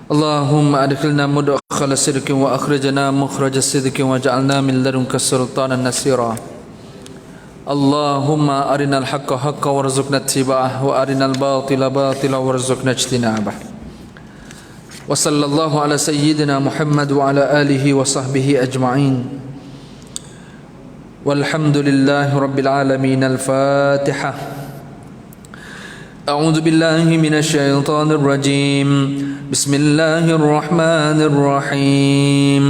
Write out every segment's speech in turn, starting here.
اللهم أدخلنا مدخل صدق وأخرجنا مخرج صدق واجعلنا من لدنك سلطانا نصيرا. اللهم أرنا الحق حقا وارزقنا اتباعه وأرنا الباطل باطلا وارزقنا اجتنابه. وصلى الله على سيدنا محمد وعلى آله وصحبه أجمعين. والحمد لله رب العالمين. الفاتحة. أعوذ بالله من الشيطان الرجيم. بسم الله الرحمن الرحيم.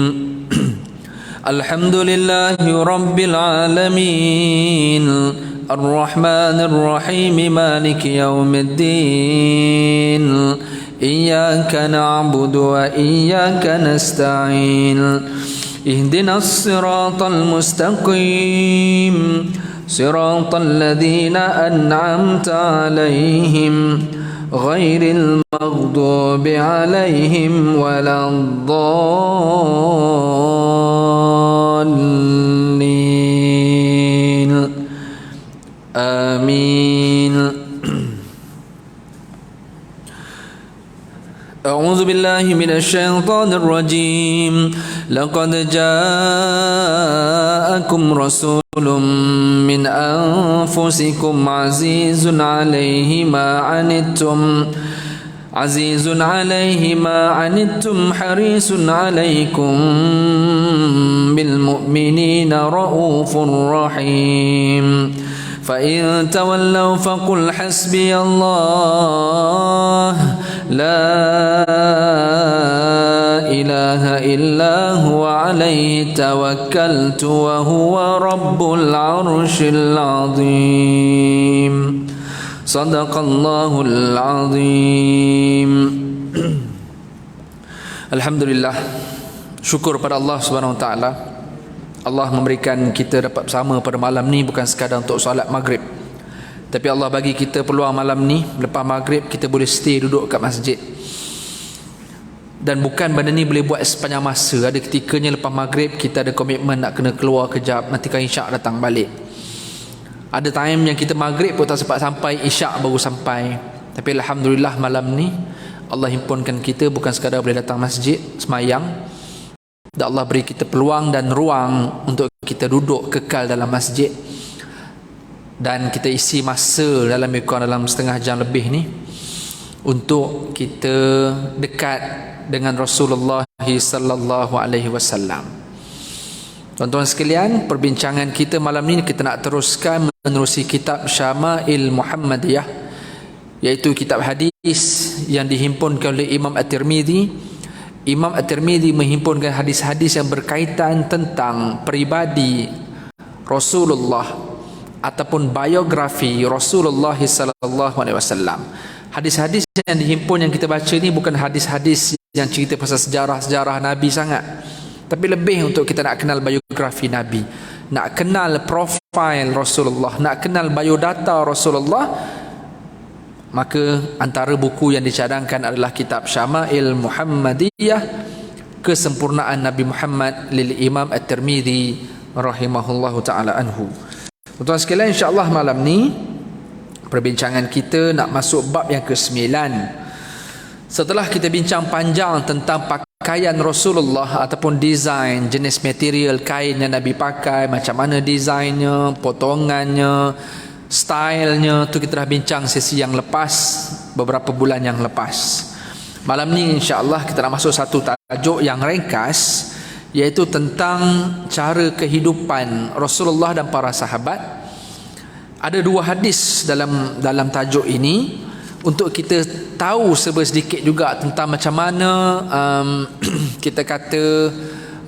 الحمد لله رب العالمين الرحمن الرحيم مالك يوم الدين إياك نعبد وإياك نستعين اهدنا الصراط المستقيم صراط الذين أنعمت عليهم غير المغضوب عليهم ولا الضالين آمين. أعوذ بالله من الشيطان الرجيم. لقد جاءكم رسول من أنفسكم عزيز عليه ما عنتم حريص عليكم بالمؤمنين رؤوف رحيم. فإن تولوا فقل حسبي الله لا إله إلا هو عليه توكلت وهو رب العرش العظيم. صدق الله العظيم. Alhamdulillah, syukur pada Allah Subhanahu Wa Taala. Allah memberikan kita dapat bersama pada malam ni bukan sekadar untuk solat maghrib, tapi Allah bagi kita peluang malam ni lepas maghrib kita boleh stay duduk kat masjid. Dan bukan benda ni boleh buat sepanjang masa. Ada ketikanya lepas maghrib kita ada komitmen nak kena keluar kejap, nanti kan isyak datang balik. Ada time yang kita maghrib pun tak sempat sampai, isyak baru sampai. Tapi alhamdulillah malam ni Allah himpunkan kita bukan sekadar boleh datang masjid semayang, dan Allah beri kita peluang dan ruang untuk kita duduk kekal dalam masjid. Dan kita isi masa dalam setengah jam lebih ni untuk kita dekat dengan Rasulullah sallallahu alaihi wasallam. Tuan-tuan sekalian, perbincangan kita malam ni kita nak teruskan menerusi kitab Syama'il Muhammadiyah, iaitu kitab hadis yang dihimpunkan oleh Imam At-Tirmidzi. Imam At-Tirmidzi menghimpunkan hadis-hadis yang berkaitan tentang peribadi Rasulullah ataupun biografi Rasulullah sallallahu alaihi wasallam. Hadis-hadis yang dihimpun yang kita baca ni bukan hadis-hadis yang cerita pasal sejarah-sejarah Nabi sangat, tapi lebih untuk kita nak kenal biografi Nabi, nak kenal profil Rasulullah, nak kenal biodata Rasulullah. Maka antara buku yang dicadangkan adalah kitab Syama'il Muhammadiyah, kesempurnaan Nabi Muhammad lil Imam At-Tirmidzi rahimahullahu ta'ala anhu. Tuan-tuan sekalian, insya-Allah malam ni perbincangan kita nak masuk bab yang ke-9. Setelah kita bincang panjang tentang pakaian Rasulullah ataupun desain, jenis material kain yang Nabi pakai, macam mana desainnya, potongannya, stylenya, tu kita dah bincang sesi yang lepas, beberapa bulan yang lepas. Malam ni insya-Allah kita nak masuk satu tajuk yang ringkas, iaitu tentang cara kehidupan Rasulullah dan para sahabat. Ada dua hadis dalam tajuk ini untuk kita tahu sedikit juga tentang macam mana kita kata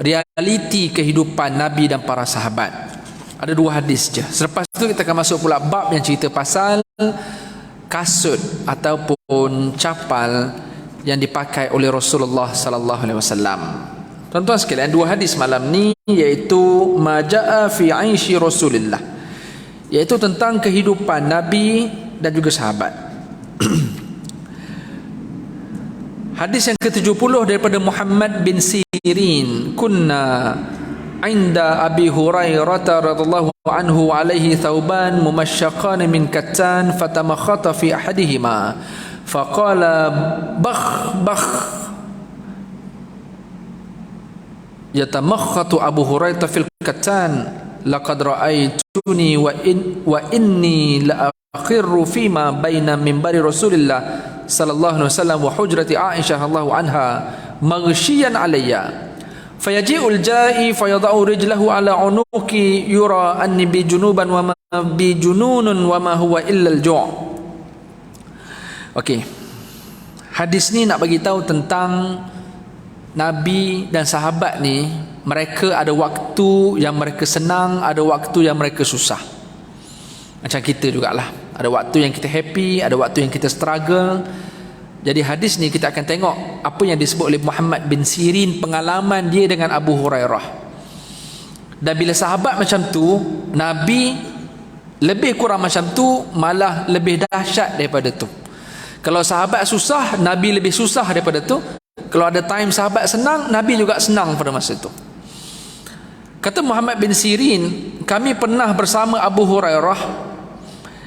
realiti kehidupan Nabi dan para sahabat. Ada dua hadis je. Selepas tu kita akan masuk pula bab yang cerita pasal kasut ataupun capal yang dipakai oleh Rasulullah sallallahu alaihi wasallam. Tuan-tuan sekalian, dua hadis malam ni iaitu majaa fi aishi Rasulillah, iaitu tentang kehidupan Nabi dan juga sahabat. Hadis yang ke-70 daripada Muhammad bin Sirin. Kunna inda Abi Hurairah radhiyallahu anhu alaihi thawban mumasyaqqan min kattan fatamakhata fi ahadihima faqala bakh bakh yatamakhatu Abu Hurairah fil katan laqad ra'aituni wa inni la akhirru fima baina minbari Rasulillah sallallahu alaihi wasallam wa hujrati Aisyah radhiyallahu anha maghshiyan alayya fayaji'ul ja'i fayada'u rijlahu ala unuqi yura anni bi junuban wa ma bi jununun wa ma huwa illa al-ju'. Okey, hadis ni nak bagi tahu tentang Nabi dan sahabat ni, mereka ada waktu yang mereka senang, ada waktu yang mereka susah. Macam kita jugalah, ada waktu yang kita happy, ada waktu yang kita struggle. Jadi hadis ni kita akan tengok apa yang disebut oleh Muhammad bin Sirin, pengalaman dia dengan Abu Hurairah. Dan bila sahabat macam tu, Nabi lebih kurang macam tu, malah lebih dahsyat daripada tu. Kalau sahabat susah, Nabi lebih susah daripada tu. Kalau ada time sahabat senang, Nabi juga senang pada masa itu. Kata Muhammad bin Sirin, kami pernah bersama Abu Hurairah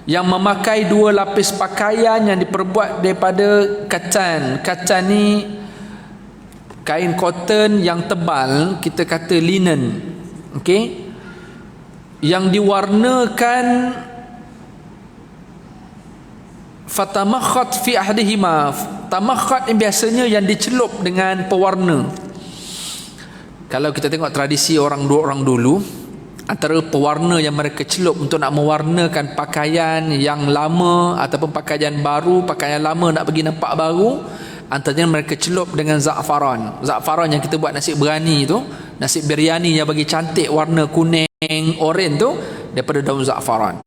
yang memakai 2 lapis pakaian yang diperbuat daripada katan. Katan ni kain cotton yang tebal, kita kata linen. Okey, yang diwarnakan fatamakhat fi ahdihima. Tamakhat ni biasanya yang dicelup dengan pewarna. Kalau kita tengok tradisi orang dulu, antara pewarna yang mereka celup untuk nak mewarnakan pakaian yang lama ataupun pakaian baru, pakaian lama nak bagi nampak baru, antaranya mereka celup dengan za'faran. Za'faran yang kita buat nasi biryani tu, nasi biryani yang bagi cantik warna kuning, oranye tu, daripada daun za'faran.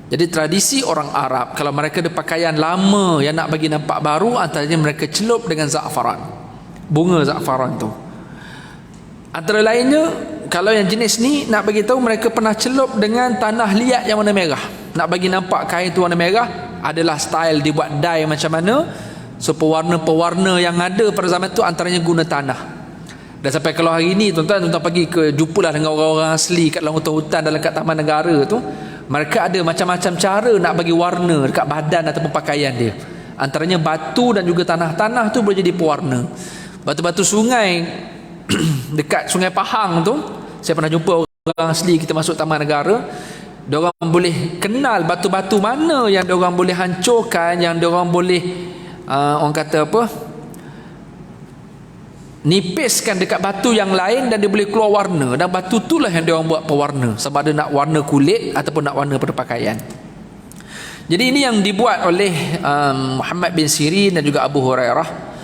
Jadi tradisi orang Arab, kalau mereka ada pakaian lama yang nak bagi nampak baru, antaranya mereka celup dengan za'faran, bunga za'faran tu. Antara lainnya, kalau yang jenis ni nak bagi tahu, mereka pernah celup dengan tanah liat yang warna merah. Nak bagi nampak kain tu warna merah, adalah style dibuat dye macam mana. So pewarna-pewarna yang ada pada zaman tu antaranya guna tanah. Dan sampai kalau hari ni tuan-tuan pergi jumpalah dengan orang-orang asli kat dalam hutan-hutan dalam kat taman negara tu, mereka ada macam-macam cara nak bagi warna dekat badan ataupun pakaian dia. Antaranya batu dan juga tanah-tanah tu boleh jadi pewarna. Batu-batu sungai dekat Sungai Pahang tu, saya pernah jumpa orang asli, kita masuk taman negara, diorang boleh kenal batu-batu mana yang diorang boleh hancurkan, yang diorang boleh orang kata apa, nipiskan dekat batu yang lain dan dia boleh keluar warna. Dan batu itulah yang diorang buat pewarna, sama ada nak warna kulit ataupun nak warna pada pakaian. Jadi ini yang dibuat oleh Muhammad bin Sirin dan juga Abu Hurairah.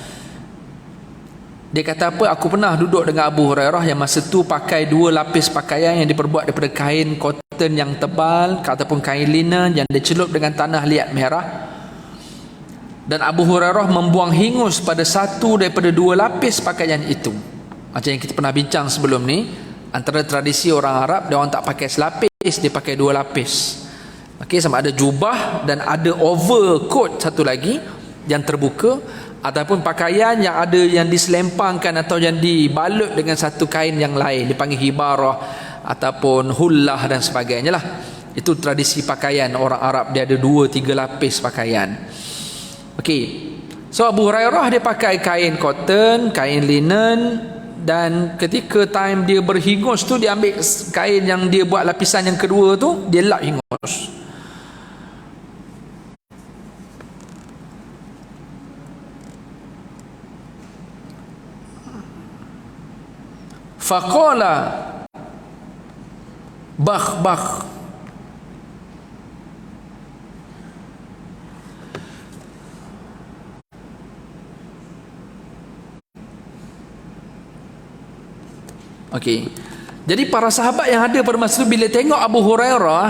Dia kata apa? Aku pernah duduk dengan Abu Hurairah yang masa tu pakai 2 lapis pakaian yang diperbuat daripada kain cotton yang tebal ataupun kain linen yang dicelup dengan tanah liat merah. Dan Abu Hurairah membuang hingus pada satu daripada 2 lapis pakaian itu. Macam yang kita pernah bincang sebelum ni, antara tradisi orang Arab, dia orang tak pakai selapis, dia pakai 2 lapis. Okey, sama ada jubah dan ada overcoat satu lagi yang terbuka, ataupun pakaian yang ada yang diselempangkan atau yang dibalut dengan satu kain yang lain, dipanggil hibarah ataupun hullah dan sebagainya lah. Itu tradisi pakaian orang Arab, dia ada 2-3 lapis pakaian. Okey, so Abu Hurairah dia pakai kain cotton, kain linen, dan ketika time dia berhingus tu, dia ambil kain yang dia buat lapisan yang kedua tu, dia lap hingus. Faqala bakh. Okey. Jadi para sahabat yang ada pada masa itu bila tengok Abu Hurairah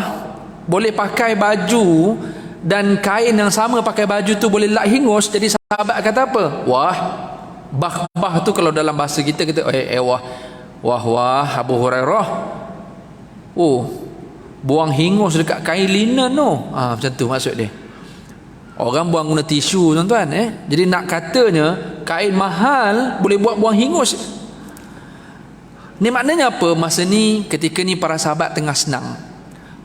boleh pakai baju dan kain yang sama pakai baju tu boleh lap hingus, jadi sahabat kata apa? Wah, bah tu kalau dalam bahasa kita wah Abu Hurairah, oh buang hingus dekat kain linen tu. Macam tu maksud dia. Orang buang guna tisu tuan-tuan. Jadi nak katanya kain mahal boleh buat buang hingus. Ni maknanya apa? Masa ni, ketika ni para sahabat tengah senang.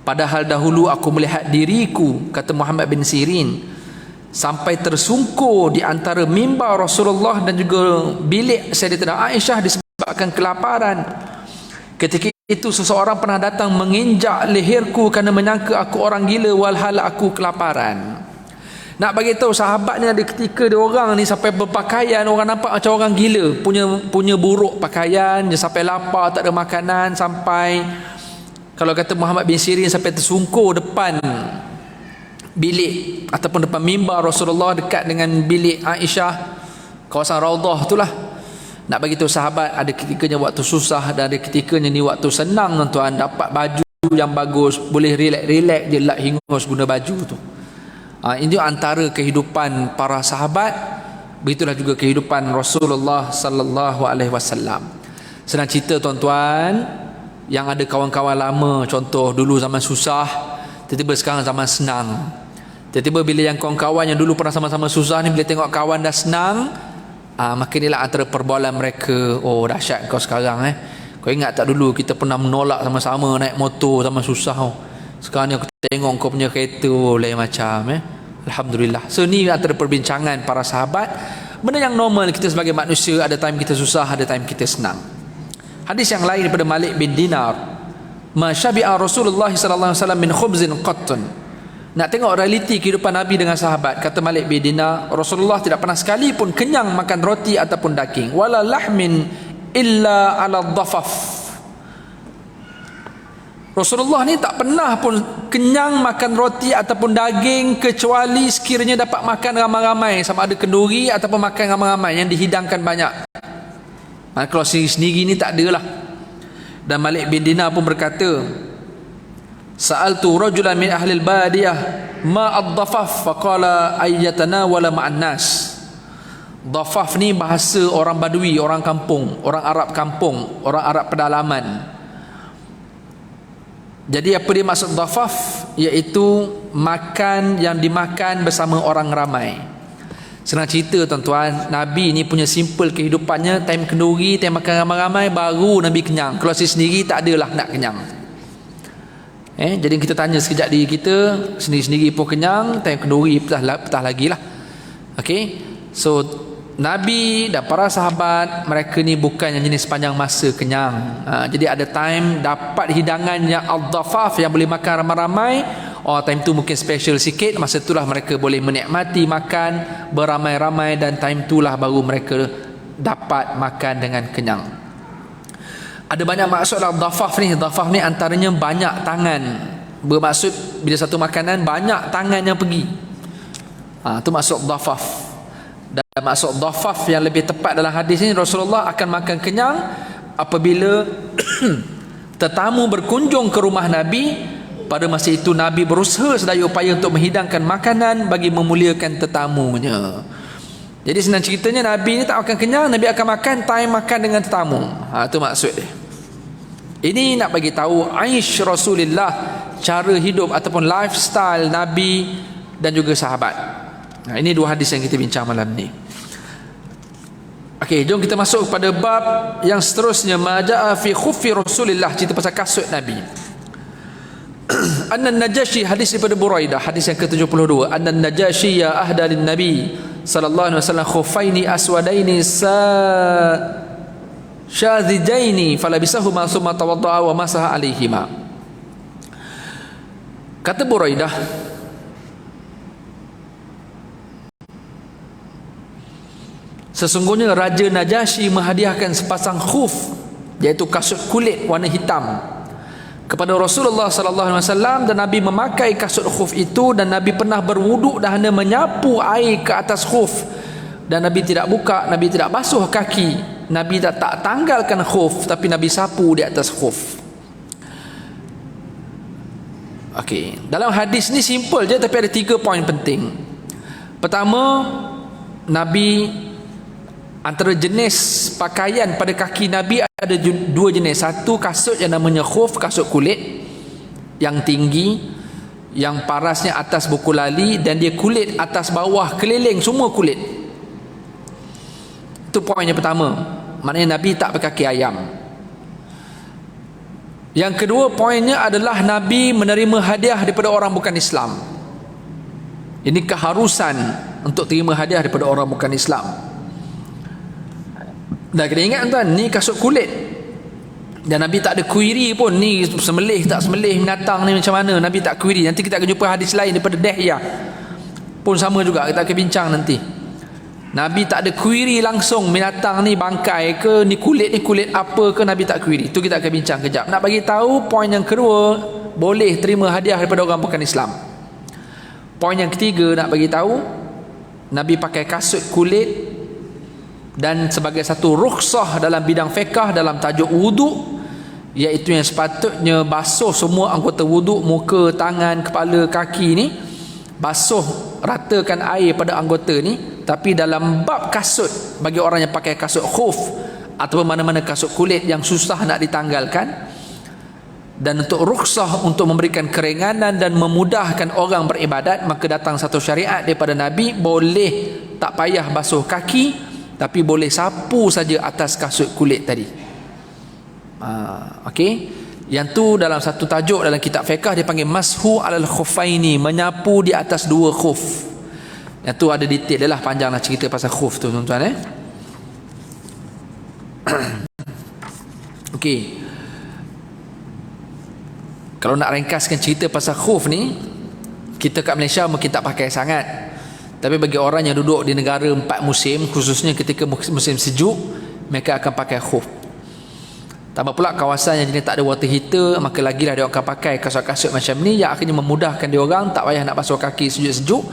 Padahal dahulu aku melihat diriku, kata Muhammad bin Sirin, sampai tersungkur di antara mimbar Rasulullah dan juga bilik Sayyidatina Aisyah disebabkan disebabkan kelaparan. Ketika itu seseorang pernah datang menginjak leherku kerana menyangka aku orang gila walhal aku kelaparan. Nak bagi tahu sahabat ni ada ketika dia orang ni sampai berpakaian orang nampak macam orang gila, punya buruk pakaian, dia sampai lapar, tak ada makanan, sampai kalau kata Muhammad bin Sirin sampai tersungkur depan bilik ataupun depan mimbar Rasulullah dekat dengan bilik Aisyah, kawasan Raudhah itulah. Nak bagi tahu sahabat ada ketikanya waktu susah dan ada ketikanya ni waktu senang tuan, dapat baju yang bagus, boleh relax je lak hingus guna baju tu. Ini antara kehidupan para sahabat. Begitulah juga kehidupan Rasulullah sallallahu alaihi wasallam. Senang cerita tuan-tuan, yang ada kawan-kawan lama, contoh dulu zaman susah, tiba-tiba sekarang zaman senang. Tiba-tiba bila yang kawan-kawan yang dulu pernah sama-sama susah ni bila tengok kawan dah senang, maka inilah antara perbualan mereka. Oh dahsyat kau sekarang Kau ingat tak dulu kita pernah menolak sama-sama naik motor zaman susah. Sekarang ni aku tengok kau punya kereta lain macam Alhamdulillah. So ni antara perbincangan para sahabat. Benda yang normal kita sebagai manusia, ada time kita susah, ada time kita senang. Hadis yang lain daripada Malik bin Dinar, ma syabi'a Rasulullah sallallahu alaihi wasallam min khubzin qattun. Nak tengok realiti kehidupan Nabi dengan sahabat, kata Malik bin Dinar, Rasulullah tidak pernah sekali pun kenyang makan roti ataupun daging, wala lahmin illa ala dhafaf. Rasulullah ni tak pernah pun kenyang makan roti ataupun daging kecuali sekiranya dapat makan ramai-ramai, sama ada kenduri ataupun makan ramai-ramai yang dihidangkan banyak. Kalau sendiri-sendiri ni tak adalah. Dan Malik bin Dinar pun berkata, sa'altu rajulan min ahli al-badiyah ma ad-dhafaf faqala ayyatana wala ma'an nas. Dhafaf ni bahasa orang Badui, orang kampung, orang Arab kampung, orang Arab pedalaman. Jadi apa dia maksud dhafaf? Iaitu makan yang dimakan bersama orang ramai. Senang cerita tuan-tuan, Nabi ni punya simple kehidupannya, time kenduri, time makan ramai-ramai, baru Nabi kenyang. Kalau sendiri tak adalah nak kenyang. Jadi kita tanya sekejap diri kita, sendiri-sendiri pun kenyang, time kenduri petah lagi lah. So Nabi dan para sahabat mereka ni bukan yang jenis sepanjang masa kenyang. Jadi ada time dapat hidangan yang al-dhafaf yang boleh makan ramai-ramai. Time tu mungkin special sikit, masa itulah mereka boleh menikmati makan beramai-ramai, dan time itulah baru mereka dapat makan dengan kenyang. Ada banyak maksud dalam dhafaf ni. Dhafaf ni antaranya banyak tangan. Bermaksud bila satu makanan banyak tangan yang pergi. Itu maksud dhafaf. Dan maksud dhafaf yang lebih tepat dalam hadis ini, Rasulullah akan makan kenyang apabila tetamu berkunjung ke rumah Nabi. Pada masa itu Nabi berusaha sedaya upaya untuk menghidangkan makanan bagi memuliakan tetamunya. Jadi senang ceritanya, Nabi ni tak akan kenyang, Nabi akan makan time makan dengan tetamu. Itu maksud dia. Ini nak bagi tahu aish Rasulullah, cara hidup ataupun lifestyle Nabi dan juga sahabat. Ini dua hadis yang kita bincang malam ni. Jom kita masuk kepada bab yang seterusnya, maja'a fi khuffi Rasulillah, cerita pasal kasut Nabi. Anna Najashi, hadis daripada Buraidah, hadis yang ke-72. Anna Najashi ya ahda lin Nabi sallallahu alaihi wasallam khuffaini aswadaini syadhidaini falabisahuma thumma tawadda'a wa masaha alaihima. Kata Buraidah, sesungguhnya Raja Najashi menghadiahkan sepasang khuf, iaitu kasut kulit warna hitam, kepada Rasulullah sallallahu alaihi wasallam, dan Nabi memakai kasut khuf itu, dan Nabi pernah berwuduk dan hanya menyapu air ke atas khuf, dan Nabi tidak buka, Nabi tidak basuh kaki, Nabi tak tanggalkan khuf, tapi Nabi sapu di atas khuf. Dalam hadis ni simple je, tapi ada 3 poin penting. Pertama, Nabi, antara jenis pakaian pada kaki Nabi ada 2 jenis. Satu kasut yang namanya khuf, kasut kulit yang tinggi, yang parasnya atas buku lali, dan dia kulit atas bawah keliling semua kulit. Itu poin yang pertama, maknanya Nabi tak berkaki ayam. Yang kedua poinnya adalah Nabi menerima hadiah daripada orang bukan Islam. Ini keharusan untuk terima hadiah daripada orang bukan Islam. Dah kena ingat tuan, ni kasut kulit. Dan Nabi tak ada query pun ni sembelih tak sembelih binatang ni macam mana, Nabi tak query. Nanti kita akan jumpa hadis lain daripada Dihya pun sama juga, kita akan bincang nanti. Nabi tak ada query langsung binatang ni bangkai ke, ni kulit apa ke, Nabi tak query. Itu kita akan bincang kejap. Nak bagi tahu poin yang kedua, boleh terima hadiah daripada orang bukan Islam. Poin yang ketiga nak bagi tahu, Nabi pakai kasut kulit dan sebagai satu rukhsah dalam bidang fiqh dalam tajuk wuduk, iaitu yang sepatutnya basuh semua anggota wuduk, muka, tangan, kepala, kaki ni, basuh ratakan air pada anggota ni. Tapi dalam bab kasut, bagi orang yang pakai kasut khuf atau mana-mana kasut kulit yang susah nak ditanggalkan, dan untuk rukhsah untuk memberikan keringanan dan memudahkan orang beribadat, maka datang satu syariat daripada Nabi, boleh tak payah basuh kaki, tapi boleh sapu saja atas kasut kulit tadi. Okey, yang tu dalam satu tajuk dalam kitab fiqh dia panggil mashu alal khufaini, menyapu di atas dua khuf. Yang tu ada detail dia lah, panjang lah cerita pasal khuf tu tuan-tuan. Okey, kalau nak ringkaskan cerita pasal khuf ni, kita kat Malaysia mungkin tak pakai sangat, tapi bagi orang yang duduk di negara 4 musim, khususnya ketika musim sejuk, mereka akan pakai khuf. Tambah pula kawasan yang jenis tak ada water heater, maka lagilah dia akan pakai kasut-kasut macam ni, yang akhirnya memudahkan dia orang, tak payah nak basuh kaki sejuk-sejuk.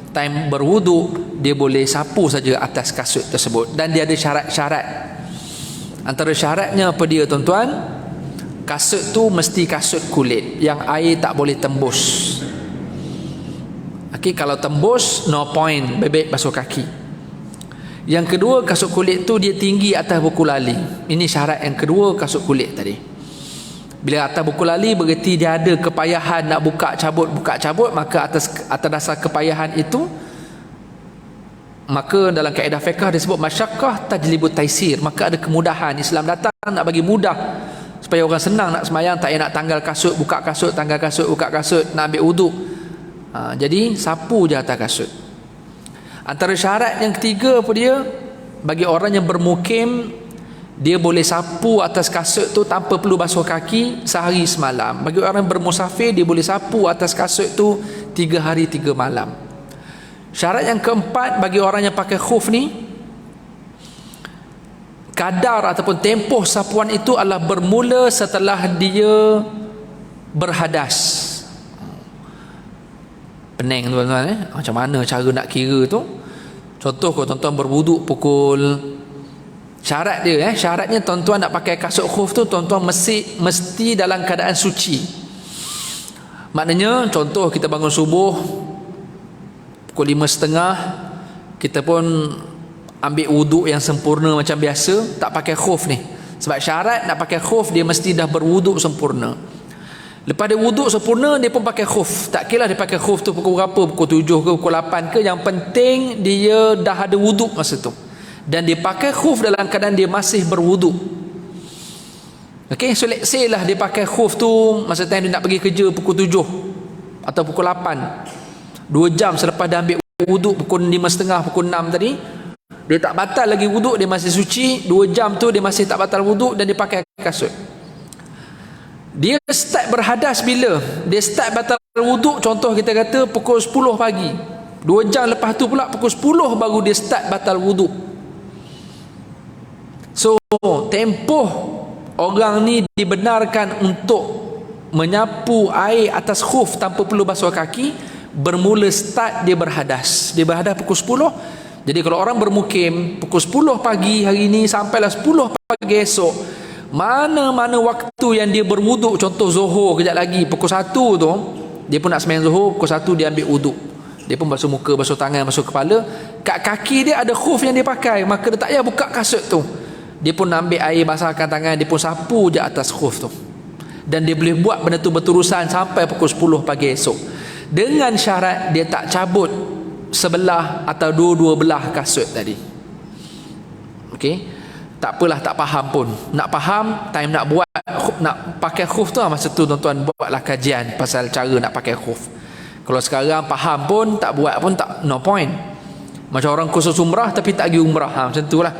Time berwuduk, dia boleh sapu saja atas kasut tersebut. Dan dia ada syarat-syarat. Antara syaratnya apa dia tuan-tuan? Kasut tu mesti kasut kulit yang air tak boleh tembus. Okey, kalau tembus, no point, bebek basuh kaki. Yang kedua, kasut kulit tu dia tinggi atas buku lali. Ini syarat yang kedua kasut kulit tadi. Bila atas buku lali, berarti dia ada kepayahan nak buka cabut, maka atas dasar kepayahan itu, maka dalam kaedah fiqh disebut masyaqqah tajlibut taisir, maka ada kemudahan. Islam datang nak bagi mudah supaya orang senang nak sembahyang, tak payah nak tanggal kasut, buka kasut, tanggal kasut, buka kasut, nak ambil wuduk. Jadi sapu je atas kasut. Antara syarat yang ketiga apa dia? Bagi orang yang bermukim, dia boleh sapu atas kasut tu tanpa perlu basuh kaki sehari semalam. Bagi orang yang bermusafir, dia boleh sapu atas kasut tu 3 hari 3 malam. Syarat yang keempat bagi orang yang pakai khuf ni, kadar ataupun tempoh sapuan itu adalah bermula setelah dia berhadas. Pening tuan-tuan, macam mana cara nak kira tu? Contoh kalau tuan-tuan berwuduk pukul, syarat dia syaratnya tuan-tuan nak pakai kasut khuf tu, tuan-tuan mesti dalam keadaan suci. Maknanya contoh kita bangun subuh pukul 5.30, kita pun ambil wuduk yang sempurna macam biasa, tak pakai khuf ni. Sebab syarat nak pakai khuf, dia mesti dah berwuduk sempurna. Lepas dia wuduk sempurna, dia pun pakai khuf. Tak kira dia pakai khuf tu pukul berapa, pukul 7 ke pukul 8 ke, yang penting dia dah ada wuduk masa tu. Dan dia pakai khuf dalam keadaan dia masih berwuduk. Okey, so let's say lah dia pakai khuf tu masa time dia nak pergi kerja pukul 7 atau pukul 8. 2 jam selepas dia ambil wuduk pukul 5.30, pukul 6 tadi, dia tak batal lagi wuduk, dia masih suci. 2 jam tu dia masih tak batal wuduk dan dia pakai kasut. Dia start berhadas bila? Dia start batal wuduk, contoh kita kata pukul 10 pagi. 2 jam lepas tu pula pukul 10 baru dia start batal wuduk. So, tempoh orang ni dibenarkan untuk menyapu air atas khuf tanpa perlu basuh kaki bermula start dia berhadas. Dia berhadas pukul 10. Jadi kalau orang bermukim pukul 10 pagi hari ni sampailah 10 pagi esok, mana-mana waktu yang dia berwuduk, contoh Zuhur kejap lagi pukul 1 tu, dia pun nak sembahyang Zuhur, pukul 1 dia ambil wuduk. Dia pun basuh muka, basuh tangan, basuh kepala. Kat kaki dia ada khuf yang dia pakai, maka dia tak payah buka kasut tu. Dia pun ambil air basahkan tangan, dia pun sapu je atas khuf tu. Dan dia boleh buat benda tu berterusan sampai pukul 10 pagi esok. Dengan syarat dia tak cabut sebelah atau dua-dua belah kasut tadi. Okey. Tak apalah, tak faham pun. Nak faham, time nak buat, nak pakai khuf tu, masa tu tuan-tuan buatlah kajian pasal cara nak pakai khuf. Kalau sekarang faham pun, tak buat pun, tak, no point. Macam orang khusus umrah tapi tak pergi umrah, macam tu lah.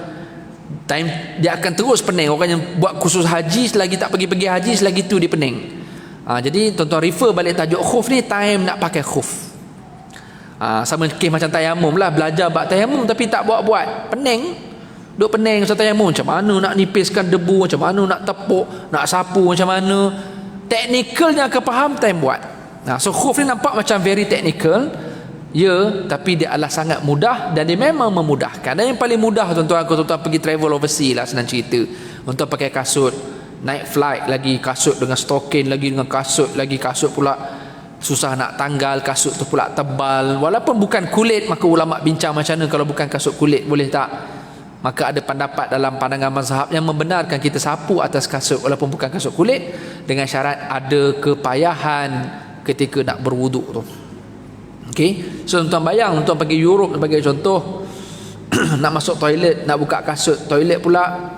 Time dia akan terus pening. Orang yang buat kursus haji selagi tak pergi-pergi haji, selagi tu dia pening. Jadi tuan-tuan refer balik tajuk khuf ni, time nak pakai khuf. Sama kes macam tayamum lah, belajar bab tayamum tapi tak buat-buat, pening. Duk pening pasal tayamum, macam mana nak nipiskan debu, macam mana nak tepuk, nak sapu macam mana. Teknikalnya akan faham, time buat. So khuf ni nampak macam very technical, ya, tapi dia adalah sangat mudah dan dia memang memudahkan. Dan yang paling mudah tuan-tuan pergi travel overseas lah, senang cerita. Tuan-tuan pakai kasut, naik flight lagi kasut dengan stokin lagi dengan kasut lagi, kasut pula susah nak tanggal, kasut tu pula tebal. Walaupun bukan kulit, maka ulama bincang macam mana kalau bukan kasut kulit, boleh tak? Maka ada pendapat dalam pandangan mazhab yang membenarkan kita sapu atas kasut walaupun bukan kasut kulit, dengan syarat ada kepayahan ketika nak berwuduk tu. Okey, so tuan-tuan bayang, tuan pergi Europe sebagai contoh, nak masuk toilet, nak buka kasut toilet pula,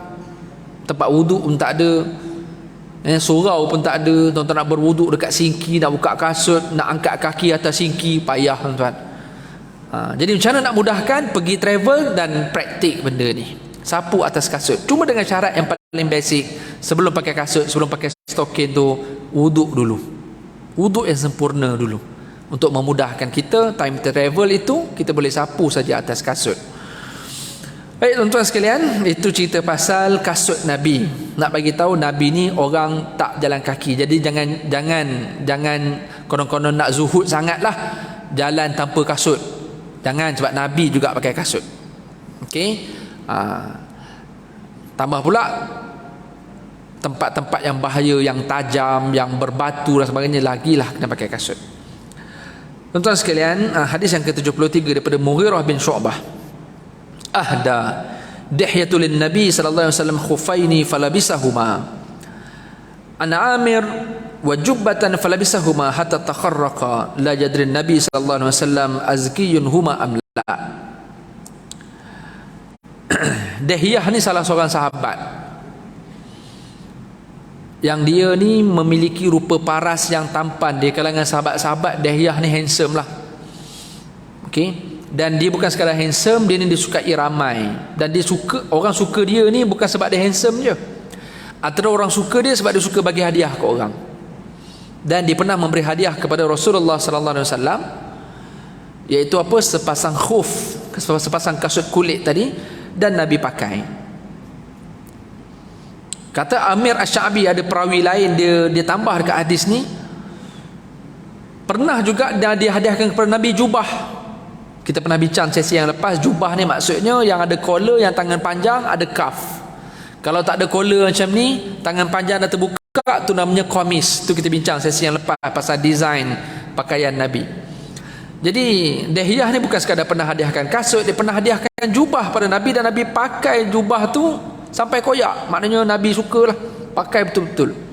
tempat wuduk pun tak ada, surau pun tak ada. Tuan-tuan nak berwuduk dekat sinki, nak buka kasut, nak angkat kaki atas sinki, payah tuan-tuan. Jadi macam mana nak mudahkan? Pergi travel dan praktik benda ni, sapu atas kasut. Cuma dengan syarat yang paling basic, sebelum pakai kasut, sebelum pakai stokin tu, wuduk dulu, wuduk yang sempurna dulu, untuk memudahkan kita time travel itu kita boleh sapu saja atas kasut. Baik tuan-tuan sekalian, itu cerita pasal kasut Nabi. Nak bagi tahu Nabi ni orang tak jalan kaki. Jadi jangan konon-konon nak zuhud sangatlah jalan tanpa kasut. Jangan, sebab Nabi juga pakai kasut. Okey. Tambah pula tempat-tempat yang bahaya, yang tajam, yang berbatu dan sebagainya, lagilah kena pakai kasut. Tuan-tuan sekalian, hadis yang ke-73 daripada Mughirah bin Syu'bah. Ahda Dihyatu lin Nabi sallallahu alaihi wasallam khufaini falabisahuma an Amir wa jubbatan falabisahuma hatta takharraqa la yadri Nabi sallallahu alaihi wasallam azkiyun huma am la. Dihyah ni salah seorang sahabat yang dia ni memiliki rupa paras yang tampan. Di kalangan sahabat-sahabat, Dihyah ni handsome lah. Okey. Dan dia bukan sekadar handsome, dia ni disukai ramai. Dan dia suka, orang suka dia ni bukan sebab dia handsome je. Antara orang suka dia sebab dia suka bagi hadiah ke orang. Dan dia pernah memberi hadiah kepada Rasulullah sallallahu alaihi wasallam, iaitu apa? Sepasang khuf, sepasang kasut kulit tadi, dan Nabi pakai. Kata Amir Asy-Sya'bi, ada perawi lain dia tambah dekat hadis ni, pernah juga dia hadiahkan kepada Nabi jubah. Kita pernah bincang sesi yang lepas, jubah ni maksudnya yang ada collar, yang tangan panjang, ada cuff. Kalau tak ada collar macam ni, tangan panjang dah terbuka, tu namanya qamis. Tu kita bincang sesi yang lepas pasal design pakaian Nabi. Jadi Dihyah ni bukan sekadar pernah hadiahkan kasut, dia pernah hadiahkan jubah pada Nabi, dan Nabi pakai jubah tu sampai koyak. Maknanya Nabi sukalah, pakai betul-betul.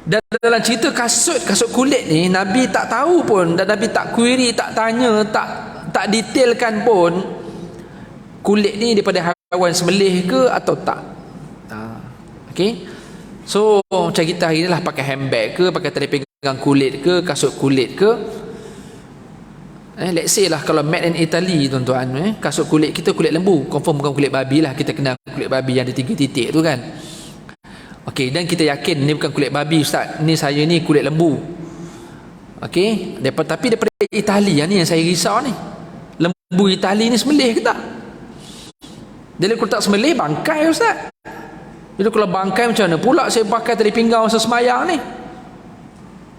Dan dalam cerita kasut kulit ni, Nabi tak tahu pun, dan Nabi tak query, tak tanya, tak detailkan pun kulit ni daripada haiwan sembelih ke atau tak. Okey. So macam kita hari ni lah, pakai handbag ke, pakai tali pinggang kulit ke, kasut kulit ke. Let's say lah kalau made in Italy tuan-tuan, kasut kulit kita kulit lembu, confirm bukan kulit babi lah. Kita kenal kulit babi yang ada 3 titik tu kan. Okey, dan kita yakin ni bukan kulit babi ustaz, ni saya ni kulit lembu. Okey, tapi daripada Itali ni yang saya risau ni. Lembu Itali ni sembelih ke tak? Jadi kalau tak sembelih, bangkai ustaz. Jadi kalau bangkai macam mana pula saya pakai tali pinggang masa semayang ni?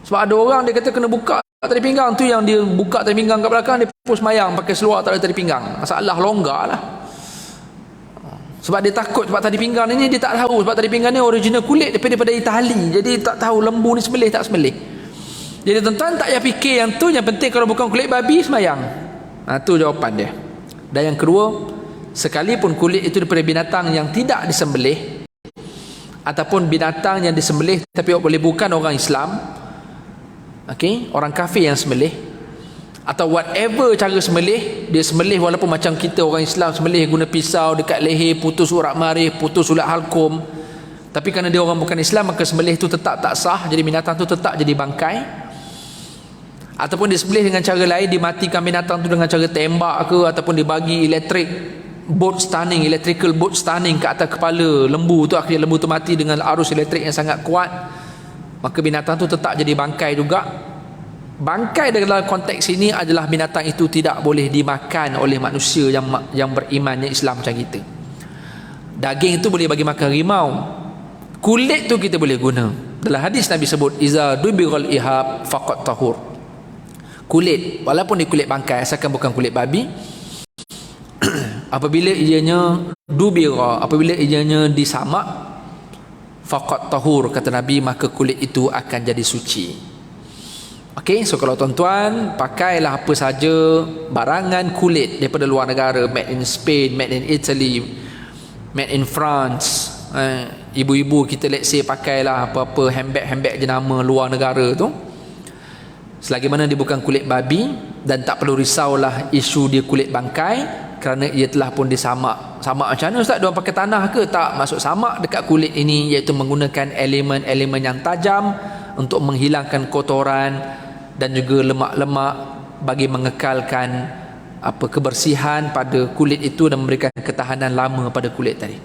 Sebab ada orang dia kata kena buka tali pinggang tu, yang dia buka tali pinggang kat belakang, dia pun semayang pakai seluar tak ada tali pinggang. Masalah longgar lah. Sebab dia takut, sebab tali pinggang ni dia tak tahu, sebab tali pinggang ni original kulit daripada Itali. Jadi tak tahu lembu ni sembelih tak sembelih. Jadi tuan-tuan tak payah fikir yang tu, yang penting kalau bukan kulit babi semayang. Tu jawapan dia. Dan yang kedua, sekalipun kulit itu daripada binatang yang tidak disembelih, ataupun binatang yang disembelih tapi boleh bukan orang Islam, okey, orang kafir yang sembelih, atau whatever cara sembelih, dia sembelih walaupun macam kita orang Islam sembelih guna pisau dekat leher, putus urat marih, putus ulat halkum, tapi kerana dia orang bukan Islam, maka sembelih tu tetap tak sah. Jadi binatang tu tetap jadi bangkai. Ataupun dia sembelih dengan cara lain, dimatikan binatang tu dengan cara tembak ke, ataupun dibagi elektrik boat stunning, electrical boat stunning ke atas kepala lembu tu, akhirnya lembu tu mati dengan arus elektrik yang sangat kuat, maka binatang tu tetap jadi bangkai juga. Bangkai dalam konteks ini adalah binatang itu tidak boleh dimakan oleh manusia yang beriman, yang Islam macam kita. Daging itu boleh bagi makan rimau, kulit tu kita boleh guna. Dalam hadis Nabi sebut iza dubighal ihab faqat tahur. Kulit, walaupun di kulit bangkai, asalkan bukan kulit babi, apabila ianya dubira, apabila ianya disamak, faqat tahur, kata Nabi, maka kulit itu akan jadi suci. Okey, so kalau tuan-tuan pakailah apa saja barangan kulit daripada luar negara, made in Spain, made in Italy, made in France, ibu-ibu kita let's say pakailah apa-apa handbag jenama luar negara tu, selagi mana dia bukan kulit babi, dan tak perlu risaulah isu dia kulit bangkai, kerana ia telah pun disamak. Samak macam mana Ustaz? Diorang pakai tanah ke? Tak, masuk samak dekat kulit ini, iaitu menggunakan elemen-elemen yang tajam untuk menghilangkan kotoran dan juga lemak-lemak bagi mengekalkan kebersihan pada kulit itu dan memberikan ketahanan lama pada kulit tadi.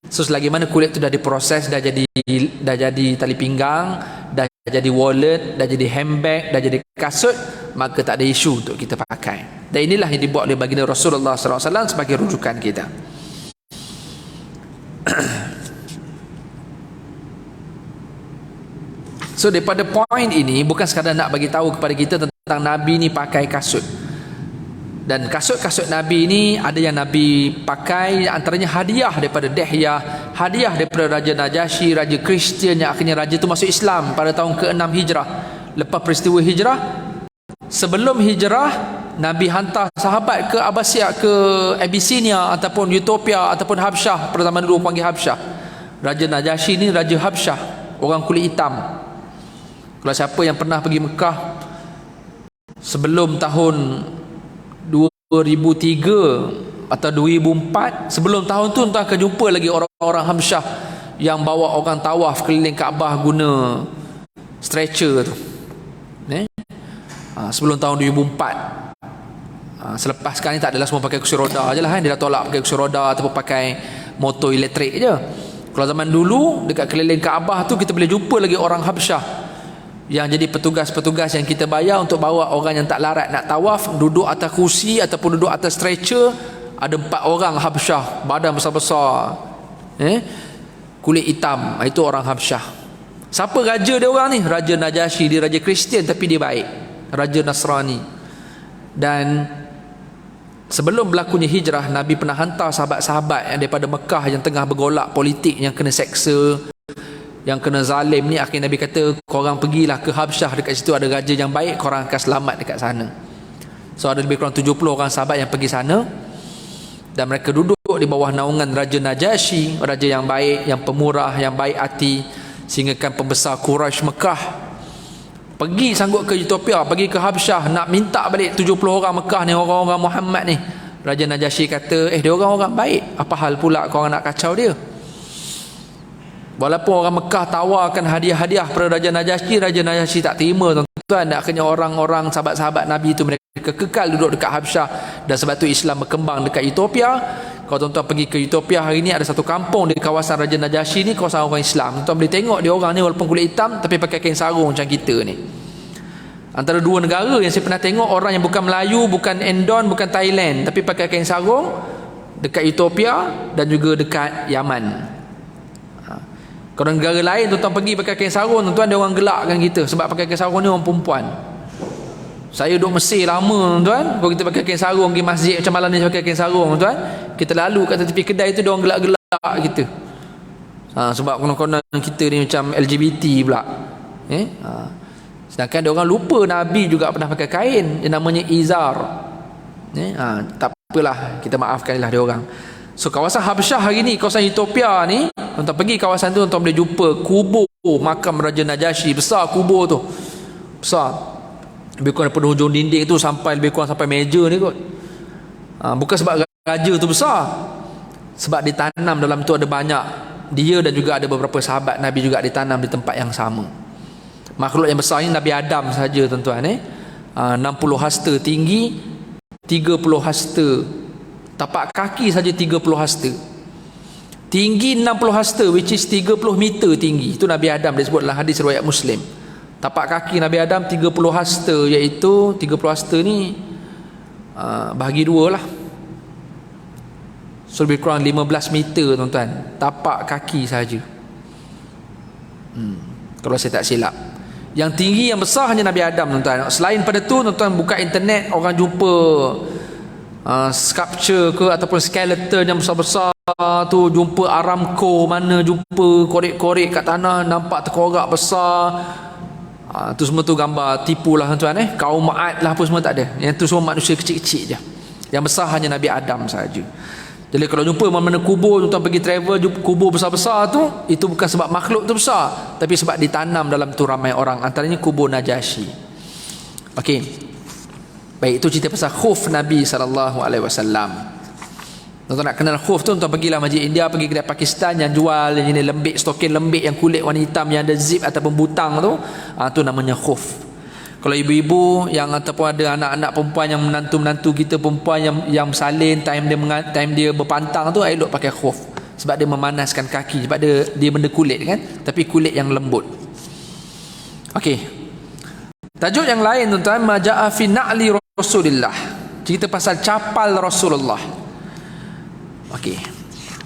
So selagi mana kulit itu dah diproses, dah jadi tali pinggang, dah jadi wallet, dah jadi handbag, dah jadi kasut, maka tak ada isu untuk kita pakai. Dan inilah yang dibuat oleh baginda Rasulullah SAW sebagai rujukan kita. So daripada poin ini, bukan sekadar nak bagi tahu kepada kita tentang Nabi ni pakai kasut. Dan kasut-kasut Nabi ni ada yang Nabi pakai, antaranya hadiah daripada Dihyah, hadiah daripada Raja Najasyi, Raja Kristian yang akhirnya Raja itu masuk Islam pada tahun ke-6 Hijrah. Lepas peristiwa Hijrah, sebelum Hijrah, Nabi hantar sahabat ke Abbasiyah, ke Abyssinia ataupun Ethiopia ataupun Habsyah. Pada zaman dulu panggil Habsyah. Raja Najasyi ni Raja Habsyah, orang kulit hitam. Kalau siapa yang pernah pergi Mekah sebelum tahun 2003 atau 2004, sebelum tahun tu entah akan jumpa lagi orang-orang Habsyah yang bawa orang tawaf keliling Kaabah guna stretcher tu. Sebelum tahun 2004. Selepas sekarang ni tak adalah semua pakai kursi roda je lah kan. Dia dah tolak pakai kursi roda ataupun pakai motor elektrik je. Kalau zaman dulu dekat keliling Kaabah tu kita boleh jumpa lagi orang Habsyah yang jadi petugas-petugas yang kita bayar untuk bawa orang yang tak larat nak tawaf, duduk atas kursi ataupun duduk atas stretcher. Ada 4 orang Habsyah, badan besar-besar, kulit hitam, itu orang Habsyah. Siapa raja dia orang ni? Raja Najasyi. Dia raja Kristian tapi dia baik, raja Nasrani. Dan sebelum berlakunya hijrah, Nabi pernah hantar sahabat-sahabat yang daripada Mekah yang tengah bergolak politik, yang kena seksa, yang kena zalim ni. Akhirnya Nabi kata, korang pergilah ke Habsyah, dekat situ ada raja yang baik, korang akan selamat dekat sana. So ada lebih kurang 70 orang sahabat yang pergi sana, dan mereka duduk di bawah naungan Raja Najasyi, raja yang baik, yang pemurah, yang baik hati, sehingga kan pembesar Quraisy Mekah pergi sanggup ke Ethiopia, pergi ke Habsyah, nak minta balik 70 orang Mekah ni, orang-orang Muhammad ni. Raja Najasyi kata, dia orang-orang baik, apa hal pula korang nak kacau dia? Walaupun orang Mekah tawarkan hadiah-hadiah pada Raja Najasyi tak terima, tuan-tuan. Dan akhirnya orang-orang sahabat-sahabat Nabi itu mereka kekal duduk dekat Habsyah, dan sebab tu Islam berkembang dekat Ethiopia. Kalau tuan-tuan pergi ke Ethiopia hari ni, ada satu kampung di kawasan Raja Najasyi ni, kawasan orang Islam. Tuan-tuan boleh tengok dia orang ni walaupun kulit hitam tapi pakai kain sarung macam kita ni. Antara 2 negara yang saya pernah tengok orang yang bukan Melayu, bukan Indon, bukan Thailand, tapi pakai kain sarung, dekat Ethiopia dan juga dekat Yaman. Kalau negara lain tuan-tuan pergi pakai kain sarung, tuan-tuan dia orang gelakkan kita sebab pakai kain sarung ni orang perempuan. Saya duduk Mesir lama tuan, kalau kita pakai kain sarung pergi masjid macam malam ni pakai kain sarung tuan, kita lalu kat tepi kedai tu dia orang gelak-gelak kita. Sebab konon-konon kita ni macam LGBT pula. Sedangkan dia orang lupa Nabi juga pernah pakai kain yang namanya izar. Tak apalah, kita maafkanlah dia orang. So kawasan Habsyah hari ni, kawasan Ethiopia ni, tuan-tuan pergi kawasan tu, tuan-tuan boleh jumpa kubur makam Raja Najasyi. Besar kubur tu, besar, lebih kurang daripada hujung dinding tu lebih kurang sampai meja ni kot. Bukan sebab raja tu besar, sebab ditanam dalam tu ada banyak dia, dan juga ada beberapa sahabat Nabi juga ditanam di tempat yang sama. Makhluk yang besar ni Nabi Adam saja tuan-tuan, 60 hasta tinggi, 30 hasta Tapak kaki saja 30 hasta. Tinggi 60 hasta, which is 30 meter tinggi. Itu Nabi Adam disebut dalam hadis riwayat Muslim. Tapak kaki Nabi Adam 30 hasta, iaitu 30 hasta ni bahagi dua lah. So lebih kurang 15 meter tuan-tuan. Tapak kaki saja. Kalau saya tak silap. Yang tinggi yang besar hanya Nabi Adam tuan-tuan. Selain pada tu tuan-tuan buka internet, orang jumpa sculpture ke ataupun skeleton yang besar-besar tu, jumpa Aramco mana, jumpa korek-korek kat tanah nampak terkorak besar. Tu semua tu gambar tipu lah tuan-tuan. Kaum Ma'ad lah apa semua tak ada. Yang tu semua manusia kecil-kecil je. Yang besar hanya Nabi Adam saja. Jadi kalau jumpa mana-mana kubur, tuan-tuan pergi travel jumpa kubur besar-besar tu, itu bukan sebab makhluk tu besar, tapi sebab ditanam dalam tu ramai orang, antaranya kubur Najasyi. Okey. Baik, itu cerita pasal khuf Nabi SAW. Tuan-tuan nak kenal khuf tu, tuan pergilah Masjid India, pergi kedai Pakistan yang jual yang jenis lembik, stokin lembik yang kulit warna hitam yang ada zip ataupun butang tu, tu namanya khuf. Kalau ibu-ibu yang ataupun ada anak-anak perempuan yang menantu-menantu kita perempuan yang bersalin, time dia berpantang tu, elok pakai khuf sebab dia memanaskan kaki, sebab dia benda kulit kan, tapi kulit yang lembut. Okey. Tajuk yang lain tuan-tuan, maja'a fi na'li Rasulillah. Cerita pasal capal Rasulullah. Okey.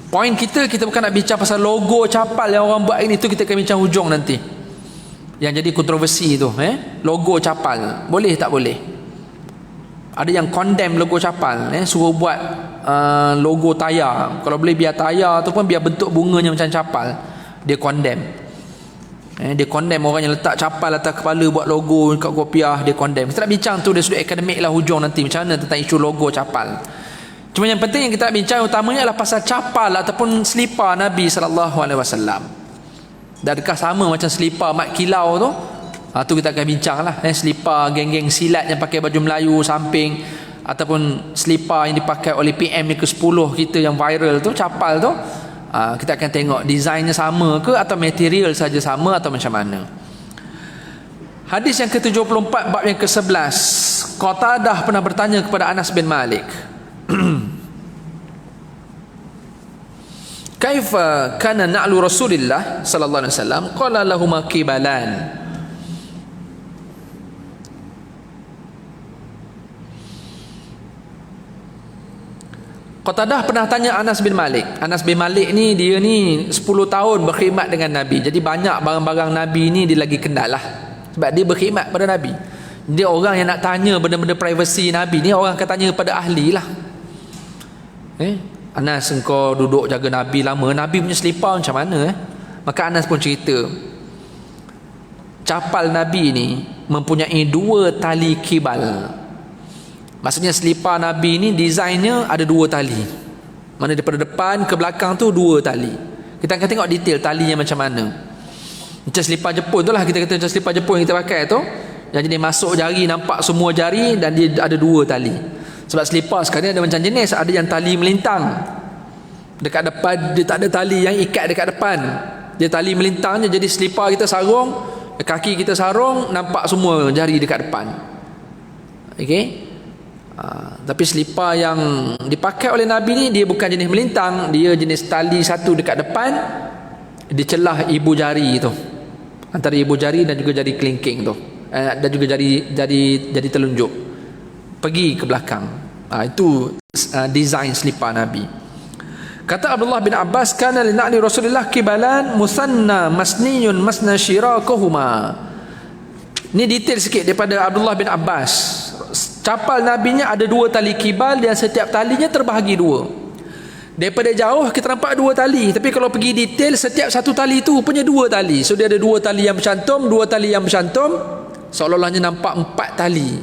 Poin kita bukan nak bincang pasal logo capal yang orang buat ini, tu kita akan bincang hujung nanti. Yang jadi kontroversi tu, logo capal, boleh tak boleh? Ada yang condemn logo capal, suruh buat logo tayar. Kalau boleh biar tayar tu pun biar bentuk bunganya macam capal. Dia condemn. Dia condemn orang yang letak capal atas kepala buat logo kat kopiah, dia condemn. Kita nak bincang tu dari sudut akademik lah hujung nanti, macam mana tentang isu logo capal. Cuma yang penting yang kita nak bincang utamanya adalah pasal capal ataupun selipar Nabi SAW. Dan adakah sama macam selipar mat kilau tu? Tu kita akan bincang lah. Selipar geng-geng silat yang pakai baju Melayu samping, ataupun selipar yang dipakai oleh PM yang ke-10 kita yang viral tu, capal tu, kita akan tengok desainnya sama ke atau material saja sama atau macam mana. Hadis yang ke-74 bab yang ke-11. Qatadah pernah bertanya kepada Anas bin Malik, kaifa kana na'lu Rasulillah sallallahu alaihi wasallam? Qala lahuma qibalan. Qatadah pernah tanya Anas bin Malik. Anas bin Malik ni, dia ni 10 tahun berkhidmat dengan Nabi. Jadi banyak barang-barang Nabi ni dia lagi kenal lah. Sebab dia berkhidmat pada Nabi. Dia orang yang nak tanya benda-benda privasi Nabi ni, orang akan tanya pada ahli lah. Anas, engkau duduk jaga Nabi lama, Nabi punya selipar macam mana? Maka Anas pun cerita, capal Nabi ni mempunyai 2 tali kibal. Maksudnya selipar Nabi ni desainnya ada 2 tali. Mana daripada depan ke belakang tu 2 tali. Kita akan tengok detail talinya macam mana. Macam selipar Jepun tu lah, kita kata macam selipar Jepun yang kita pakai tu, yang jenis masuk jari, nampak semua jari, dan dia ada 2 tali. Sebab selipar sekarang ada macam jenis, ada yang tali melintang. Dekat depan dia tak ada tali yang ikat dekat depan. Dia tali melintang je, jadi selipar kita sarung, kaki kita sarung, nampak semua jari dekat depan. Okey. Tapi selipar yang dipakai oleh Nabi ni, dia bukan jenis melintang, dia jenis tali satu dekat depan, di celah ibu jari tu, antara ibu jari dan juga jari kelingking tu, dan juga jari telunjuk pergi ke belakang. Itu desain selipar Nabi. Kata Abdullah bin Abbas, kana li na'li Rasulillah kibalan musanna masniyun masna shirakuhuma. Ni detail sikit daripada Abdullah bin Abbas. Capal Nabi-nya ada 2 tali kibal dan setiap talinya terbahagi 2. Daripada jauh kita nampak 2 tali, tapi kalau pergi detail, setiap satu tali itu punya 2 tali. So dia ada 2 tali yang bercantum, 2 tali yang bercantum, seolah-olahnya nampak 4 tali.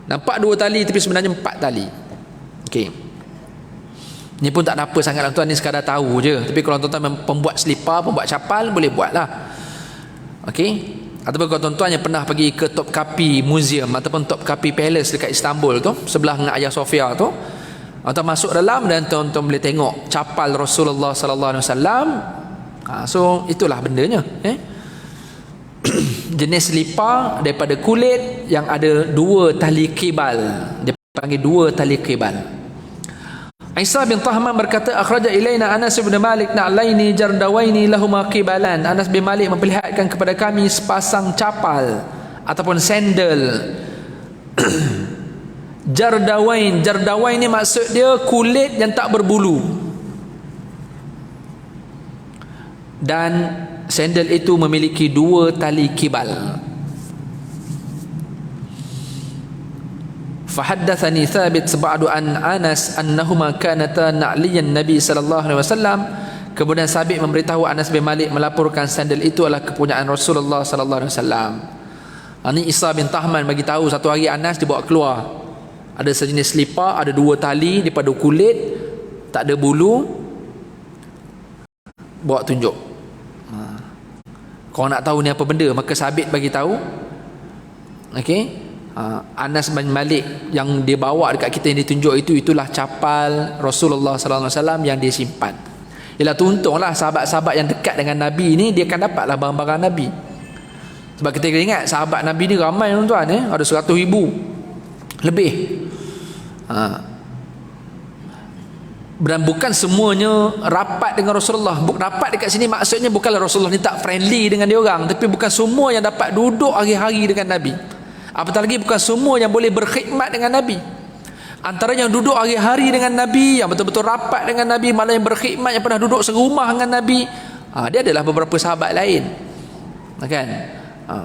Nampak 2 tali tapi sebenarnya 4 tali. Okey. Ni pun tak ada apa sangat lah tuan, ni sekadar tahu je. Tapi kalau tuan-tuan pembuat selipar, pembuat capal, boleh buat lah. Okey. Ataupun kalau tuan-tuan yang pernah pergi ke Topkapi Museum ataupun Topkapi Palace dekat Istanbul tu, sebelah dengan Hagia Sophia tu, tuan masuk dalam dan tuan-tuan boleh tengok capal Rasulullah sallallahu alaihi wasallam. So itulah bendanya, jenis selipar daripada kulit yang ada 2 tali kibal. Dia panggil 2 tali kibal. Isa bin Tahman berkata, akhraja ilaina Anas bin Malik na'laini jardawaini lahuma qibalan. Anas bin Malik memperlihatkan kepada kami sepasang capal ataupun sandal. Jardawain, jardawain ni maksud dia kulit yang tak berbulu. Dan sandal itu memiliki 2 tali kibal. Fahaddathani Thabit ba'du an Anas annahuma kanata na'liyan Nabi sallallahu alaihi wasallam. Kemudian Thabit memberitahu Anas bin Malik melaporkan sandal itu adalah kepunyaan Rasulullah sallallahu alaihi wasallam. Ini Isa bin Tahman bagi tahu satu hari Anas dibawa keluar. Ada sejenis selipar, ada 2 tali daripada kulit, tak ada bulu. Bawa tunjuk. Kau nak tahu ni apa benda, maka Thabit bagi tahu. Okey. Anas bin Malik yang dia bawa dekat kita yang ditunjuk itu, itulah capal Rasulullah sallallahu alaihi wasallam yang dia simpan. Ialah untunglah sahabat-sahabat yang dekat dengan Nabi ni, dia akan dapatlah barang-barang Nabi. Sebab kita kena ingat sahabat Nabi ni ramai tuan-tuan, ada 100,000 lebih. Dan bukan semuanya rapat dengan Rasulullah. Rapat dekat sini maksudnya bukanlah Rasulullah ni tak friendly dengan dia orang, tapi bukan semua yang dapat duduk hari-hari dengan Nabi. Apatah lagi bukan semua yang boleh berkhidmat dengan Nabi. Antara yang duduk hari-hari dengan Nabi, yang betul-betul rapat dengan Nabi, malah yang berkhidmat, yang pernah duduk serumah dengan Nabi, dia adalah beberapa sahabat lain. Kan?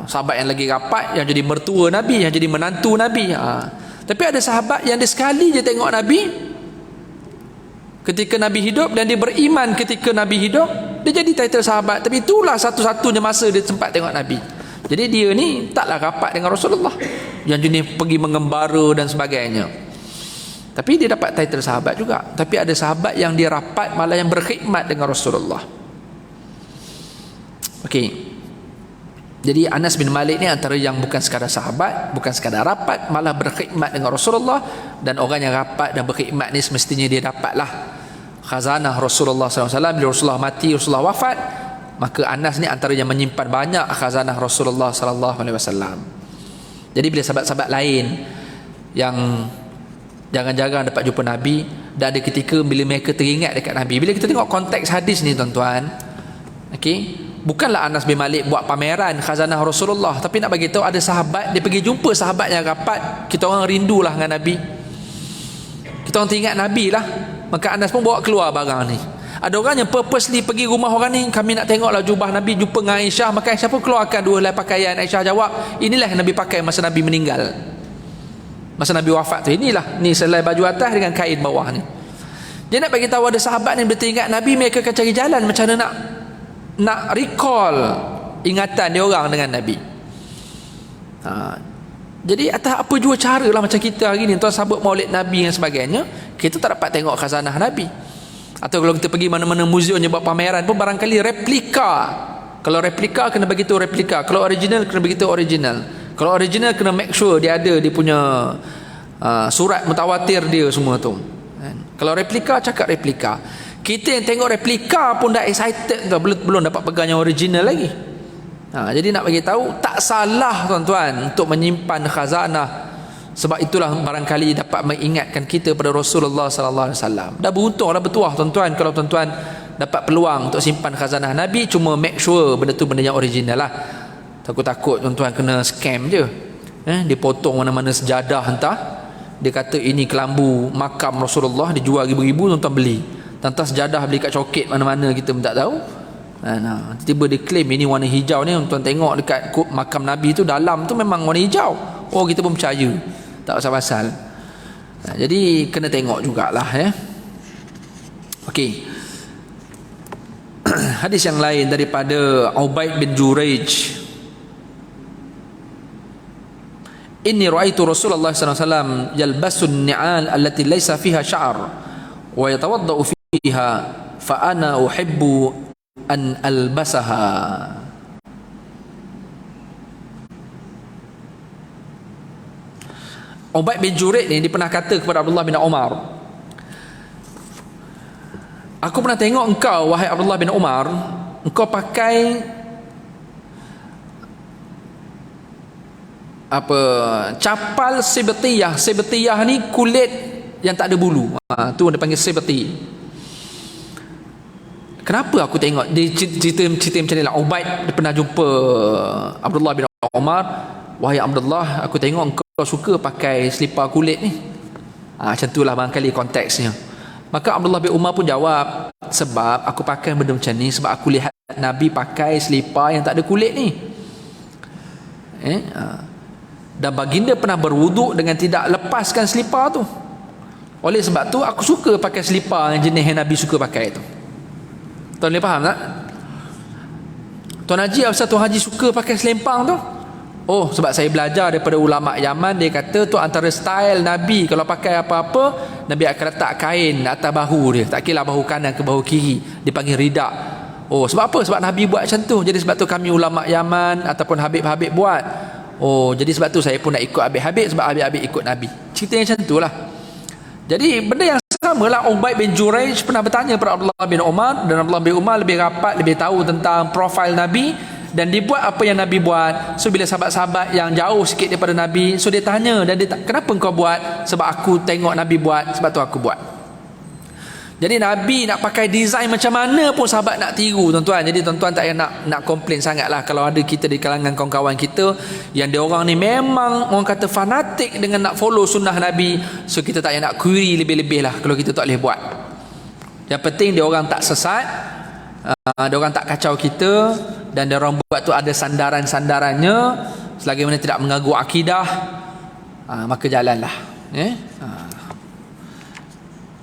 Sahabat yang lagi rapat, yang jadi mertua Nabi, yang jadi menantu Nabi. Tapi ada sahabat yang dia sekali je tengok Nabi ketika Nabi hidup, dan dia beriman ketika Nabi hidup, dia jadi title sahabat. Tapi itulah satu-satunya masa dia sempat tengok Nabi. Jadi dia ni taklah rapat dengan Rasulullah, yang jenis pergi mengembara dan sebagainya. Tapi dia dapat title sahabat juga. Tapi ada sahabat yang dia rapat, malah yang berkhidmat dengan Rasulullah. Okey. Jadi Anas bin Malik ni antara yang bukan sekadar sahabat, bukan sekadar rapat, malah berkhidmat dengan Rasulullah. Dan orang yang rapat dan berkhidmat ni semestinya dia dapatlah khazanah Rasulullah SAW. Bila Rasulullah mati, Rasulullah wafat, maka Anas ni antara yang menyimpan banyak khazanah Rasulullah SAW. Jadi bila sahabat-sahabat lain yang jarang-jarang dapat jumpa Nabi, dan ada ketika bila mereka teringat dekat Nabi, bila kita tengok konteks hadis ni tuan-tuan, okey, bukanlah Anas bin Malik buat pameran khazanah Rasulullah, tapi nak bagi tahu ada sahabat, dia pergi jumpa sahabat yang rapat, kita orang rindulah dengan Nabi, kita orang teringat Nabi lah, maka Anas pun bawa keluar barang ni. Ada orang yang purposely pergi rumah orang ni, kami nak tengoklah jubah Nabi, jumpa dengan Aisyah, maka Aisyah pun keluarkan 2 helai pakaian. Aisyah jawab, inilah yang Nabi pakai masa Nabi meninggal, masa Nabi wafat tu, inilah, ni selai baju atas dengan kain bawah ni. Dia nak bagi tahu ada sahabat yang berteringat Nabi, mereka akan cari jalan macam mana nak recall ingatan dia orang dengan Nabi. Jadi atas apa jua cara lah, macam kita hari ni tuan sabut maulid Nabi dan sebagainya, kita tak dapat tengok khazanah Nabi. Atau kalau kita pergi mana-mana muzium yang buat pameran pun barangkali replika. Kalau replika kena bagi tahu replika, kalau original kena bagi tahu original. Kalau original kena make sure dia ada dia punya surat mutawatir dia semua tu. Kalau replika cakap replika. Kita yang tengok replika pun dah excited tu, belum dapat pegang yang original lagi. Jadi nak bagi tahu tak salah tuan-tuan untuk menyimpan khazanah. Sebab itulah barangkali dapat mengingatkan kita pada Rasulullah sallallahu alaihi wasallam. Dah beruntunglah bertuah tuan-tuan kalau tuan-tuan dapat peluang untuk simpan khazanah Nabi, cuma make sure benda tu benda yang original lah. Takut-takut tuan-tuan kena scam je. Dia potong mana-mana sejadah entah. Dia kata ini kelambu makam Rasulullah, dijual ribu-ribu, tuan-tuan beli. Tentang sejadah beli kat coket mana-mana, kita pun tak tahu. Tiba-tiba dia claim ini warna hijau ni, tuan tengok dekat makam Nabi tu, dalam tu memang warna hijau. Oh, kita pun percaya, tak pasal-pasal. Jadi kena tengok jugalah Okey. Hadis yang lain daripada Ubaid bin Juraij. Inni ra'aitu Rasulullah sallallahu alaihi wasallam yalbasu an-ni'al allati laysa fiha sya'r wa yatawaddau fiha fa ana uhibbu an albasaha. Ubaid bin Juraij ni dia pernah kata kepada Abdullah bin Umar, aku pernah tengok engkau wahai Abdullah bin Umar, engkau pakai capal sebetiyah. Sebetiyah ni kulit yang tak ada bulu. Tu dia panggil sibti. Kenapa aku tengok dia cerita macam ni lah. Ubaid dia pernah jumpa Abdullah bin Umar. Wahai Abdullah, aku tengok engkau suka pakai selipar kulit ni. Macam itulah barangkali konteksnya. Maka Abdullah bin Umar pun jawab, sebab aku pakai benda macam ni sebab aku lihat Nabi pakai selipar yang tak ada kulit ni. Dan baginda pernah berwuduk dengan tidak lepaskan selipar tu. Oleh sebab tu aku suka pakai selipar yang jenis yang Nabi suka pakai tu. Tuan boleh faham tak? Tuan Haji, apasal Tuan Haji suka pakai selempang tu? Oh, sebab saya belajar daripada ulama Yaman. Dia kata tu antara style Nabi. Kalau pakai apa-apa, Nabi akan letak kain atas bahu dia. Tak kira bahu kanan ke bahu kiri. Dipanggil ridak. Oh, sebab apa? Sebab Nabi buat macam tu. Jadi sebab tu kami ulama Yaman ataupun Habib-Habib buat. Oh, jadi sebab tu saya pun nak ikut Habib-Habib, sebab Habib-Habib ikut Nabi. Cerita macam tu lah. Jadi benda yang sama lah. Ubaid bin Juraij pernah bertanya kepada Abdullah bin Umar, dan Abdullah bin Umar lebih rapat, lebih tahu tentang profil Nabi, dan dia buat apa yang Nabi buat. So bila sahabat-sahabat yang jauh sikit daripada Nabi, so dia tanya, dan dia kenapa engkau buat? Sebab aku tengok Nabi buat, sebab tu aku buat. Jadi Nabi nak pakai design macam mana pun sahabat nak tiru, tuan-tuan. Jadi tuan-tuan tak payah nak komplain sangat lah kalau ada kita di kalangan kawan-kawan kita yang dia orang ni memang orang kata fanatik dengan nak follow sunnah Nabi. So kita tak payah nak query lebih-lebih lah kalau kita tak boleh buat. Yang penting dia orang tak sesat, dia orang tak kacau kita, dan dia orang buat tu ada sandaran-sandarannya, selagi mana tidak mengganggu akidah, maka jalanlah.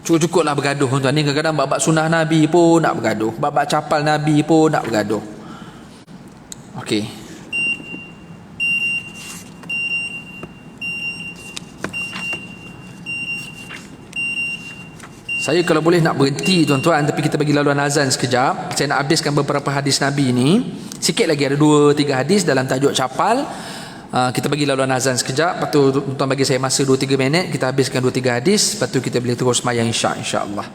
Cukup-cukuplah bergaduh, tuan-tuan. Ni kadang-kadang bab sunnah Nabi pun nak bergaduh, bab capal Nabi pun nak bergaduh. Okey. Saya kalau boleh nak berhenti, tuan-tuan, tapi kita bagi laluan azan sekejap. Saya nak habiskan beberapa hadis Nabi ni. Sikit lagi, ada 2-3 hadis dalam tajuk capal. Kita bagi laluan azan sekejap. Lepas tu tuan bagi saya masa 2-3 minit. Kita habiskan 2-3 hadis. Lepas tu kita boleh terus semayang insya-Allah.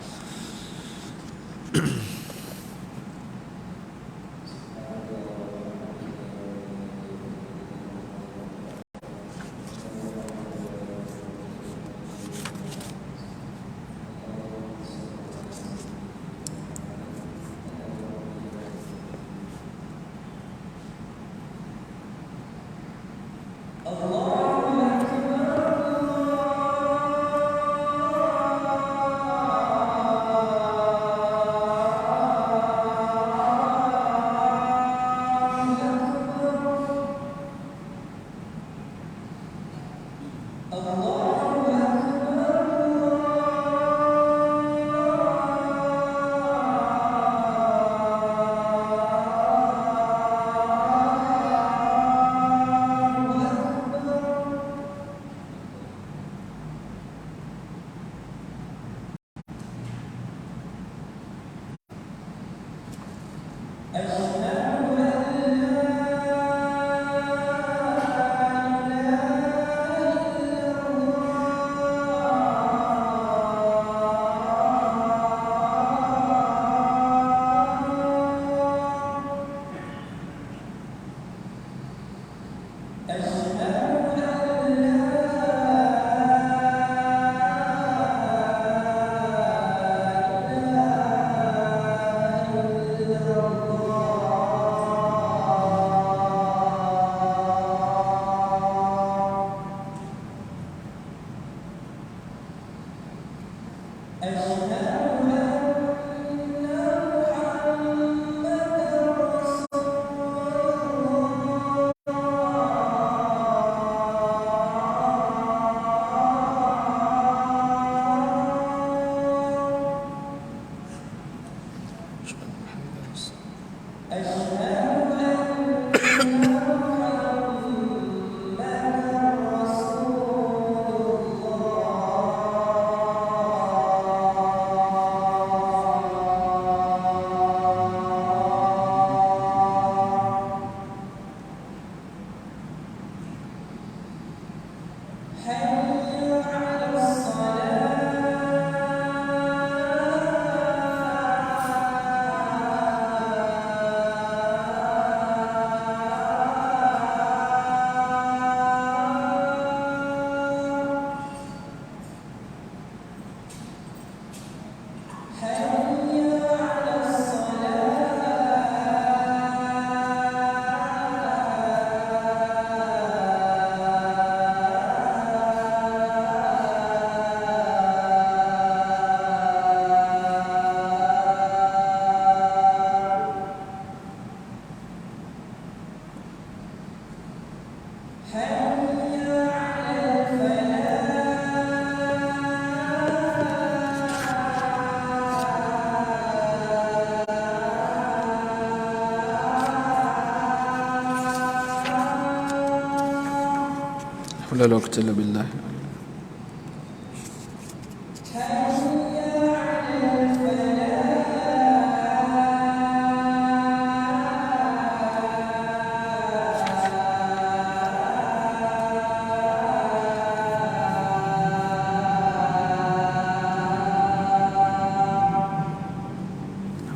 La ilaha illa billah.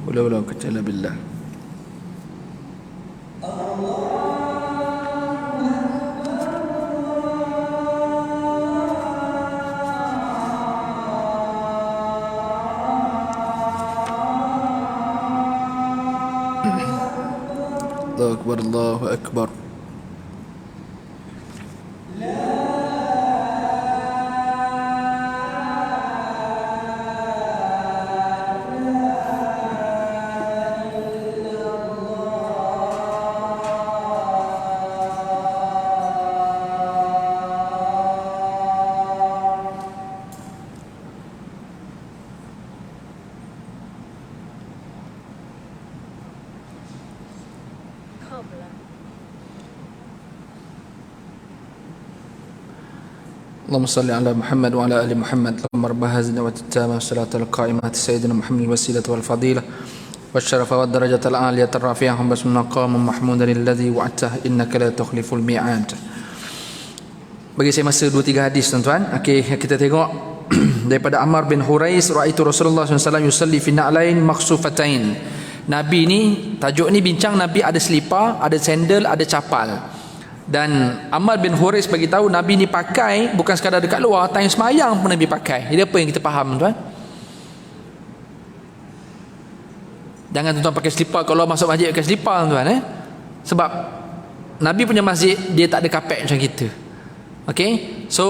La ilaha illa billah. Allahu akbar, Allahu akbar. اللهم صل على محمد وعلى ال محمد اللهم رب هذه الدعوة التامة والصلاة القائمة سيدنا محمد الوسيلة والفضيلة والشرف والدرجة العالية الرافعة باسم مقام محمود الذي وعدته إنك لا تخلف الميعاد. Bagi saya masa 2-3 hadis tuan-tuan. Okey, kita tengok daripada Ammar bin Hurais, raaitu Rasulullah SAW yusalli fi na'lain makhsufatain. Nabi ni, tajuk ni bincang Nabi ada selipar, ada sandal, ada capal. Dan Ammar bin Hurais bagi tahu Nabi ni pakai bukan sekadar dekat luar, time semayang pun Nabi pakai. Jadi apa yang kita faham tuan? Jangan tuan-tuan pakai selipar kalau masuk masjid pakai selipar tuan Sebab Nabi punya masjid dia tak ada kapet macam kita. Okey? So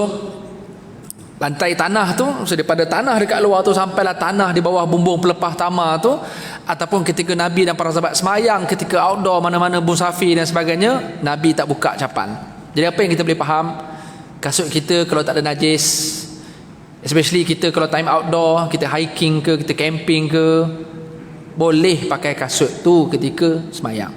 lantai tanah tu, so daripada tanah dekat luar tu sampailah tanah di bawah bumbung pelepah tamar tu, ataupun ketika Nabi dan para sahabat semayang ketika outdoor mana-mana musafir dan sebagainya, Nabi tak buka capal. Jadi apa yang kita boleh faham, kasut kita kalau tak ada najis, especially kita kalau time outdoor, kita hiking ke, kita camping ke, boleh pakai kasut tu ketika semayang.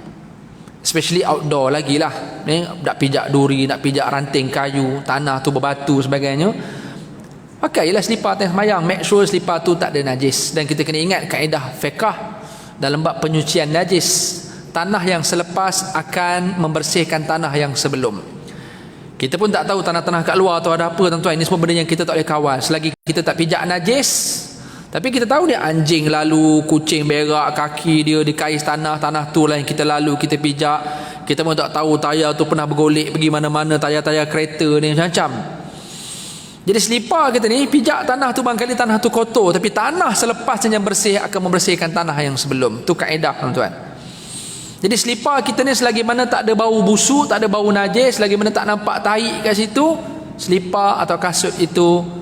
Especially outdoor lagi lah, nak pijak duri, nak pijak ranting kayu, tanah tu berbatu sebagainya, pakailah selipar time semayang. Make sure selipar tu tak ada najis. Dan kita kena ingat kaedah fiqh dalam bab penyucian najis, tanah yang selepas akan membersihkan tanah yang sebelum. Kita pun tak tahu tanah-tanah kat luar tu ada apa tuan-tuan. Ini semua benda yang kita tak boleh kawal selagi kita tak pijak najis. Tapi kita tahu dia anjing lalu, kucing berak kaki dia dikais tanah tu lah yang kita lalu, kita pijak. Kita pun tak tahu tayar tu pernah bergolek pergi mana-mana, tayar-tayar kereta ni macam-macam. Jadi selipar kita ni pijak tanah tu, barangkali tanah tu kotor, tapi tanah selepasnya yang bersih akan membersihkan tanah yang sebelum. Tu kaedah tuan-tuan. Jadi selipar kita ni selagi mana tak ada bau busuk, tak ada bau najis, selagi mana tak nampak tahi kat situ, selipar atau kasut itu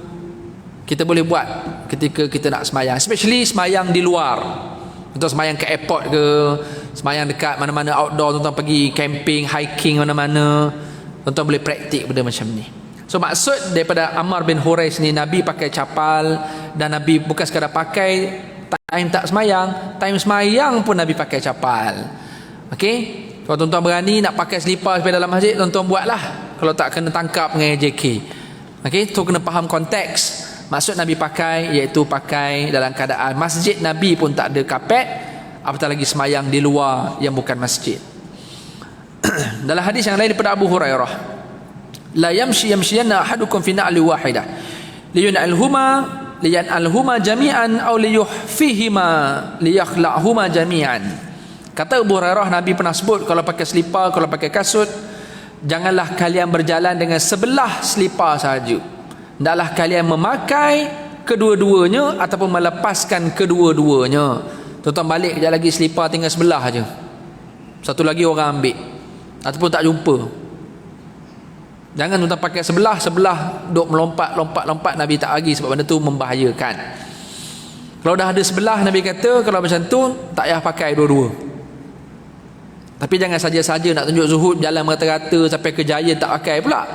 kita boleh buat ketika kita nak semayang, especially semayang di luar. Untuk semayang ke airport ke, semayang dekat mana-mana outdoor, tuan-tuan pergi camping, hiking mana-mana, tuan-tuan boleh praktik benda macam ni. So maksud daripada Ammar bin Hurais ni, Nabi pakai capal, dan Nabi bukan sekadar pakai time tak semayang, time semayang pun Nabi pakai capal. Okey, kalau tuan-tuan berani nak pakai selipar sampai dalam masjid, tuan-tuan buatlah, kalau tak kena tangkap dengan AJK. Okey, tu kena faham konteks. Maksud Nabi pakai iaitu pakai dalam keadaan masjid Nabi pun tak ada kapet, apatah lagi semayang di luar yang bukan masjid. Dalam hadis yang lain daripada Abu Hurairah, la yamshiyanna ahadukum fi na'li wahidah liyan'alhuma jami'an aw liyuhfihima liyakhla'huma jami'an. Kata Abu Hurairah, Nabi pernah sebut kalau pakai selipar, kalau pakai kasut, janganlah kalian berjalan dengan sebelah selipar sahaja. Hendaklah kalian memakai kedua-duanya ataupun melepaskan kedua-duanya. Tuan-tuan balik kejap lagi selipar tinggal sebelah aja, satu lagi orang ambil ataupun tak jumpa. Jangan tuan-tuan pakai sebelah duk melompat, Nabi tak bagi, sebab benda tu membahayakan. Kalau dah ada sebelah, Nabi kata kalau macam tu tak payah pakai dua-dua. Tapi jangan saja-saja nak tunjuk zuhud, jalan merata-rata sampai ke Jaya tak pakai pula.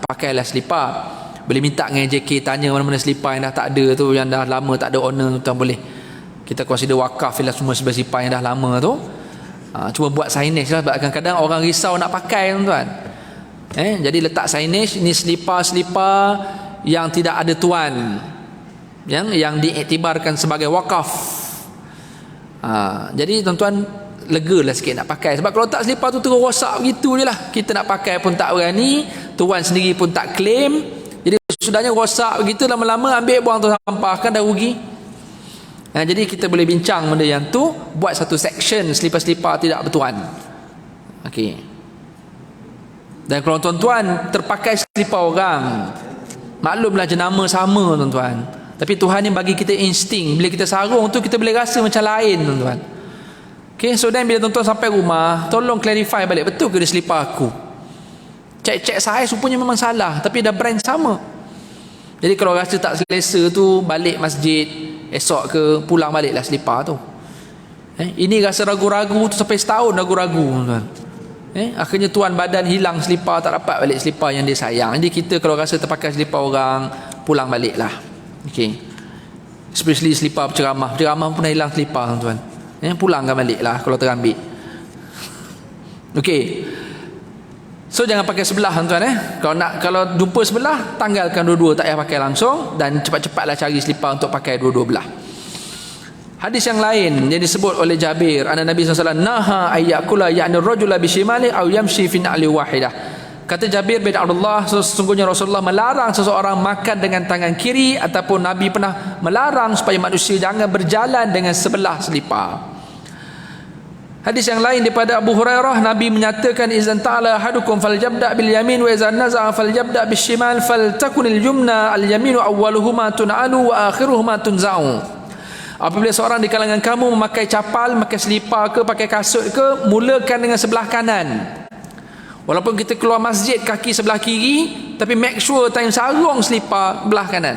Pakailah selipar. Boleh minta dengan JK, tanya mana-mana selipar yang dah tak ada tu, yang dah lama tak ada owner, tuan boleh kita consider wakaf lah semua selipar yang dah lama tu. Cuba buat signage lah, sebab kadang-kadang orang risau nak pakai tuan-tuan. Jadi letak signage ni selipar yang tidak ada tuan, yang diiktibarkan sebagai wakaf. Jadi tuan-tuan legalah sikit nak pakai, sebab kalau tak selipar tu terus rosak begitu je lah. Kita nak pakai pun tak berani, tuan sendiri pun tak claim. Jadi sudahnya rosak begitu, lama-lama ambil buang tu sampah, kan dah rugi. Jadi kita boleh bincang benda yang tu, buat satu section selipar-selipar tidak bertuan. Okey. Dan kalau tuan-tuan terpakai selipar orang, maklumlah jenama sama tuan-tuan, tapi Tuhan yang bagi kita insting, bila kita sarung tu kita boleh rasa macam lain tuan-tuan. Okay, so then bila tuan-tuan sampai rumah, tolong clarify balik, betul ke dia selipar aku? Cek saiz rupanya memang salah, tapi dah brand sama. Jadi kalau rasa tak selesa tu, balik masjid, esok ke pulang baliklah selipar tu. Ini rasa ragu-ragu tu sampai setahun ragu-ragu tuan-tuan. Akhirnya tuan badan hilang selipar, tak dapat balik selipar yang dia sayang. Jadi kita kalau rasa terpakai selipar orang, pulang baliklah. Okey. Especially selipar penceramah pun dah hilang selipar tuan-tuan. Pulangkan baliklah kalau terambil. Okey. So jangan pakai sebelah tuan-tuan. Kalau jumpa sebelah, tanggalkan dua-dua, tak payah pakai langsung, dan cepat-cepatlah cari selipar untuk pakai dua-dua belah. Hadis yang lain yang disebut oleh Jabir, Nabi SAW naha ayyakula ya'ni rajula bishimali aw yamshi fi na'li wahidah. Kata Jabir bin Abdullah, sesungguhnya Rasulullah melarang seseorang makan dengan tangan kiri, ataupun Nabi pernah melarang supaya manusia jangan berjalan dengan sebelah selipar. Hadis yang lain daripada Abu Hurairah, Nabi menyatakan izan ta'ala ahadukum faljabda bil yamin wa izan naza'a faljabda bis shimal faltakunil yumna al yaminu awwaluhuma tun'alu wa akhiruhuma tunza'u. Apabila seorang di kalangan kamu memakai capal, memakai selipar ke, pakai kasut ke, mulakan dengan sebelah kanan. Walaupun kita keluar masjid kaki sebelah kiri, tapi make sure time sarung selipar belah kanan.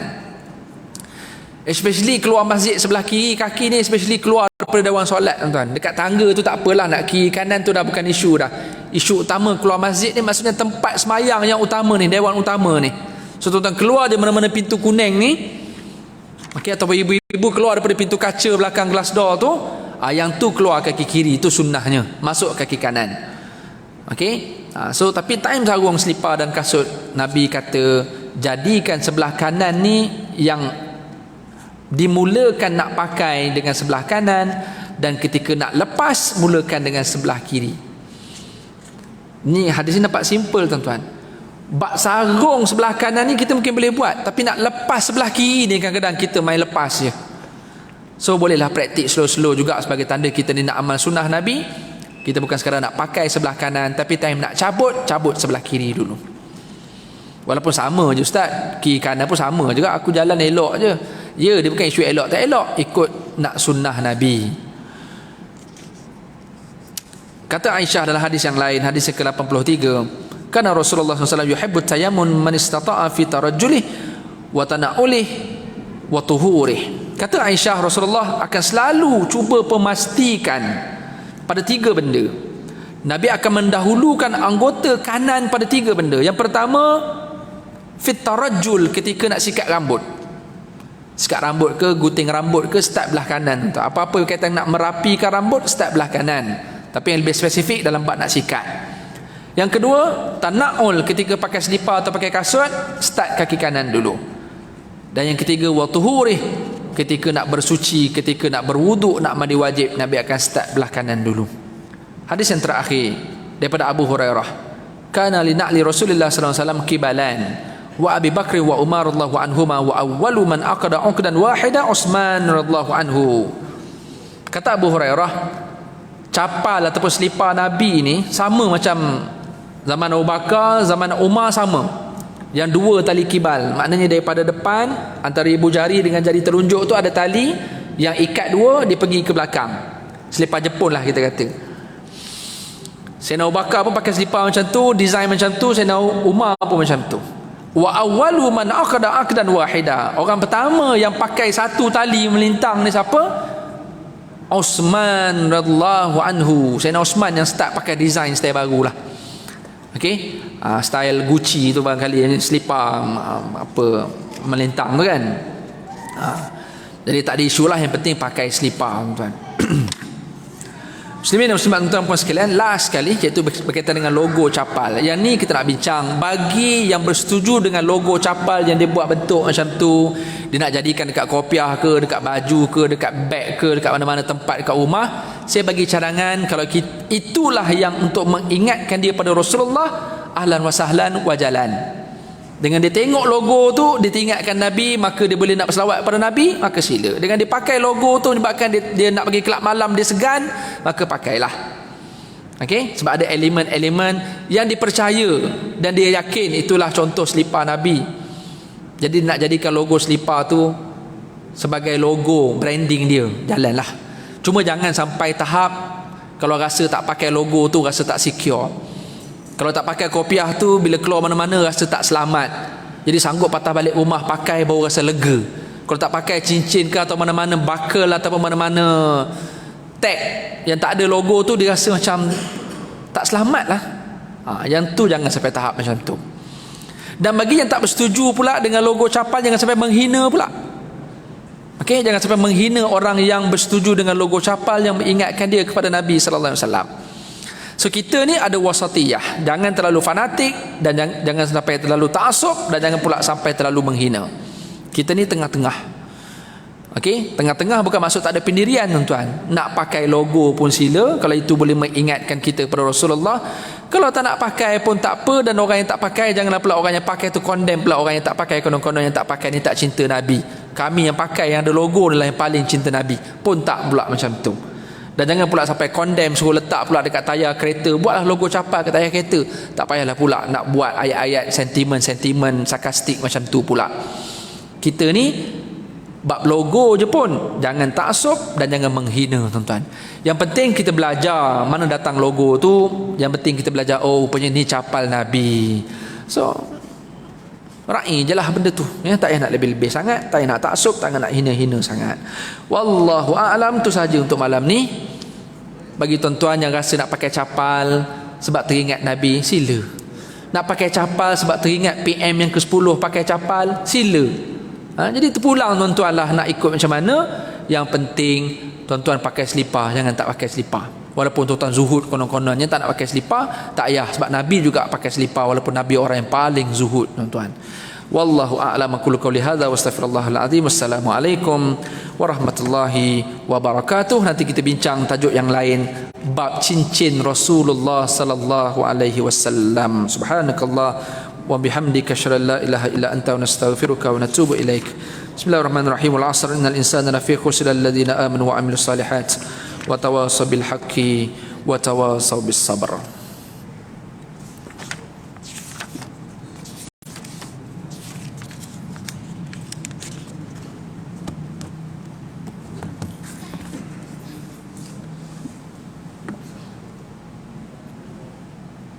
Especially keluar masjid sebelah kiri, kaki ni especially keluar daripada dewan solat tuan-tuan. Dekat tangga tu tak apalah, nak kiri kanan tu dah bukan isu dah. Isu utama keluar masjid ni maksudnya tempat semayang yang utama ni, dewan utama ni. So tuan-tuan keluar di mana-mana pintu kuning ni, ataupun ibu-ibu keluar daripada pintu kaca belakang glass door tu, yang tu keluar kaki kiri, tu sunnahnya, masuk kaki kanan. So tapi time sarung selipar dan kasut, Nabi kata jadikan sebelah kanan ni yang dimulakan nak pakai dengan sebelah kanan, dan ketika nak lepas mulakan dengan sebelah kiri. Ni hadis ni nampak simple tuan-tuan. Bak sarung sebelah kanan ni kita mungkin boleh buat, tapi nak lepas sebelah kiri ni kadang-kadang kita main lepas je. So bolehlah praktik slow-slow juga sebagai tanda kita ni nak amal sunnah Nabi. Kita bukan sekadar nak pakai sebelah kanan, tapi time nak cabut sebelah kiri dulu. Walaupun sama je ustaz, kiri kanan pun sama juga, aku jalan elok je. Ya, dia bukan isu elok tak elok, ikut nak sunnah Nabi. Kata Aisyah dalam hadis yang lain, hadis ke-83, karena Rasulullah SAW yuhibbu tayammun man istata'a fi tarajjulih wa tana'ulih wa tuhurih. Kata Aisyah, Rasulullah akan selalu cuba memastikan pada tiga benda. Nabi akan mendahulukan anggota kanan pada tiga benda. Yang pertama, fit tarajjul, ketika nak sikat rambut. Sikat rambut ke, gunting rambut ke, start belah kanan. Apa-apa berkaitan nak merapikan rambut, start belah kanan. Tapi yang lebih spesifik dalam bab nak sikat. Yang kedua, tana'ul, ketika pakai selipar atau pakai kasut, start kaki kanan dulu. Dan yang ketiga, wa tuhurih, ketika nak bersuci, ketika nak berwuduk, nak mandi wajib, Nabi akan start belah kanan dulu. Hadis yang terakhir daripada Abu Hurairah, kana li na'li Rasulullah sallallahu alaihi wasallam kibalan wa Abi Bakr wa Umar radhiyallahu anhuma wa awwalu man aqada 'uqdan wahida Utsman radhiyallahu anhu. Kata Abu Hurairah, capal ataupun selipar Nabi ni sama macam zaman Abu Bakar, zaman Umar sama. Yang dua tali kibal, maknanya daripada depan antara ibu jari dengan jari telunjuk tu ada tali yang ikat dua, dia pergi ke belakang. Selipar Jepun lah kita kata. Sayyidina Abu Bakar pun pakai selipar macam tu, design macam tu. Sayyidina Umar pun macam tu. Wa awwalu man aqada aqdan wahida, orang pertama yang pakai satu tali melintang ni siapa? Utsman radhiyallahu anhu. Sayyidina Utsman yang start pakai design style barulah. Okey, style Gucci tu barangkali, selipar apa melintang tu kan. Jadi tak ada isu lah, yang penting pakai selipar tuan. Muslimin dan muslimat tuan-tuan puan sekalian, last sekali iaitu berkaitan dengan logo capal. Yang ni kita nak bincang, bagi yang bersetuju dengan logo capal yang dia buat bentuk macam tu, dia nak jadikan dekat kopiah ke, dekat baju ke, dekat beg ke, dekat mana-mana tempat dekat rumah, saya bagi cadangan kalau itulah yang untuk mengingatkan dia pada Rasulullah, ahlan wa sahlan wa jalan. Dengan dia tengok logo tu, dia ingatkan Nabi, maka dia boleh nak berselawat pada Nabi, maka sila. Dengan dia pakai logo tu, menyebabkan dia nak pergi kelab malam, dia segan, maka pakailah. Okey, sebab ada elemen-elemen yang dipercaya dan dia yakin itulah contoh selipar Nabi. Jadi nak jadikan logo selipar tu sebagai logo branding dia, jalanlah. Cuma jangan sampai tahap kalau rasa tak pakai logo tu rasa tak secure. Kalau tak pakai kopiah tu, bila keluar mana-mana rasa tak selamat. Jadi sanggup patah balik rumah pakai baru rasa lega. Kalau tak pakai cincin ke atau mana-mana buckle ataupun mana-mana tag yang tak ada logo tu, dia rasa macam tak selamat lah. Yang tu jangan sampai tahap macam tu. Dan bagi yang tak bersetuju pula dengan logo capal, jangan sampai menghina pula. Okey, jangan sampai menghina orang yang bersetuju dengan logo capal yang mengingatkan dia kepada Nabi sallallahu alaihi wasallam. So kita ni ada wasatiyah, jangan terlalu fanatik dan jangan sampai terlalu ta'assub dan jangan pula sampai terlalu menghina. Kita ni tengah-tengah. Okey, tengah-tengah bukan maksud tak ada pendirian tuan-tuan. Nak pakai logo pun sila kalau itu boleh mengingatkan kita kepada Rasulullah. Kalau tak nak pakai pun tak apa, dan orang yang tak pakai janganlah pula orang yang pakai tu condemn pula orang yang tak pakai, konon-konon yang tak pakai ni tak cinta Nabi. Kami yang pakai yang ada logo adalah yang paling cinta Nabi. Pun tak pula macam tu. Dan jangan pula sampai condemn, suruh letak pula dekat tayar kereta, buatlah logo capal kat tayar kereta. Tak payahlah pula nak buat ayat-ayat sentimen-sentimen sarkastik macam tu pula. Kita ni bab logo je pun jangan ta'assub dan jangan menghina tuan-tuan. Yang penting kita belajar mana datang logo tu. Yang penting kita belajar, oh rupanya ni capal Nabi. So ra'i je lah benda tu, ya, tak payah nak lebih-lebih sangat, tak payah nak ta'assub, tak payah nak hina-hina sangat. Wallahu a'lam. Tu saja untuk malam ni. Bagi tuan-tuan yang rasa nak pakai capal sebab teringat Nabi, sila. Nak pakai capal sebab teringat PM yang ke-10 pakai capal, sila. Jadi terpulang tuan-tuan lah nak ikut macam mana. Yang penting tuan-tuan pakai selipar, jangan tak pakai selipar. Walaupun tuan-tuan zuhud konon-kononnya tak nak pakai selipar, tak payah, sebab Nabi juga pakai selipar walaupun Nabi orang yang paling zuhud tuan-tuan. Wallahu a'lam. Aqulu qouli hadza wa astaghfirullahal azim. Wassalamualaikum warahmatullahi wabarakatuh. Nanti kita bincang tajuk yang lain, bab cincin Rasulullah sallallahu alaihi wasallam. Subhanakallah wa bihamdika asyhadu an la ilaha illa anta wa nastaghfiruka wa natubu ilaik. Bismillahirrahmanirrahim. Wal 'asr innal insana lafi khusr illa alladziina aamanu wa 'amilus salihat wa tawasaw bil haqqi wa tawasaw bis sabr.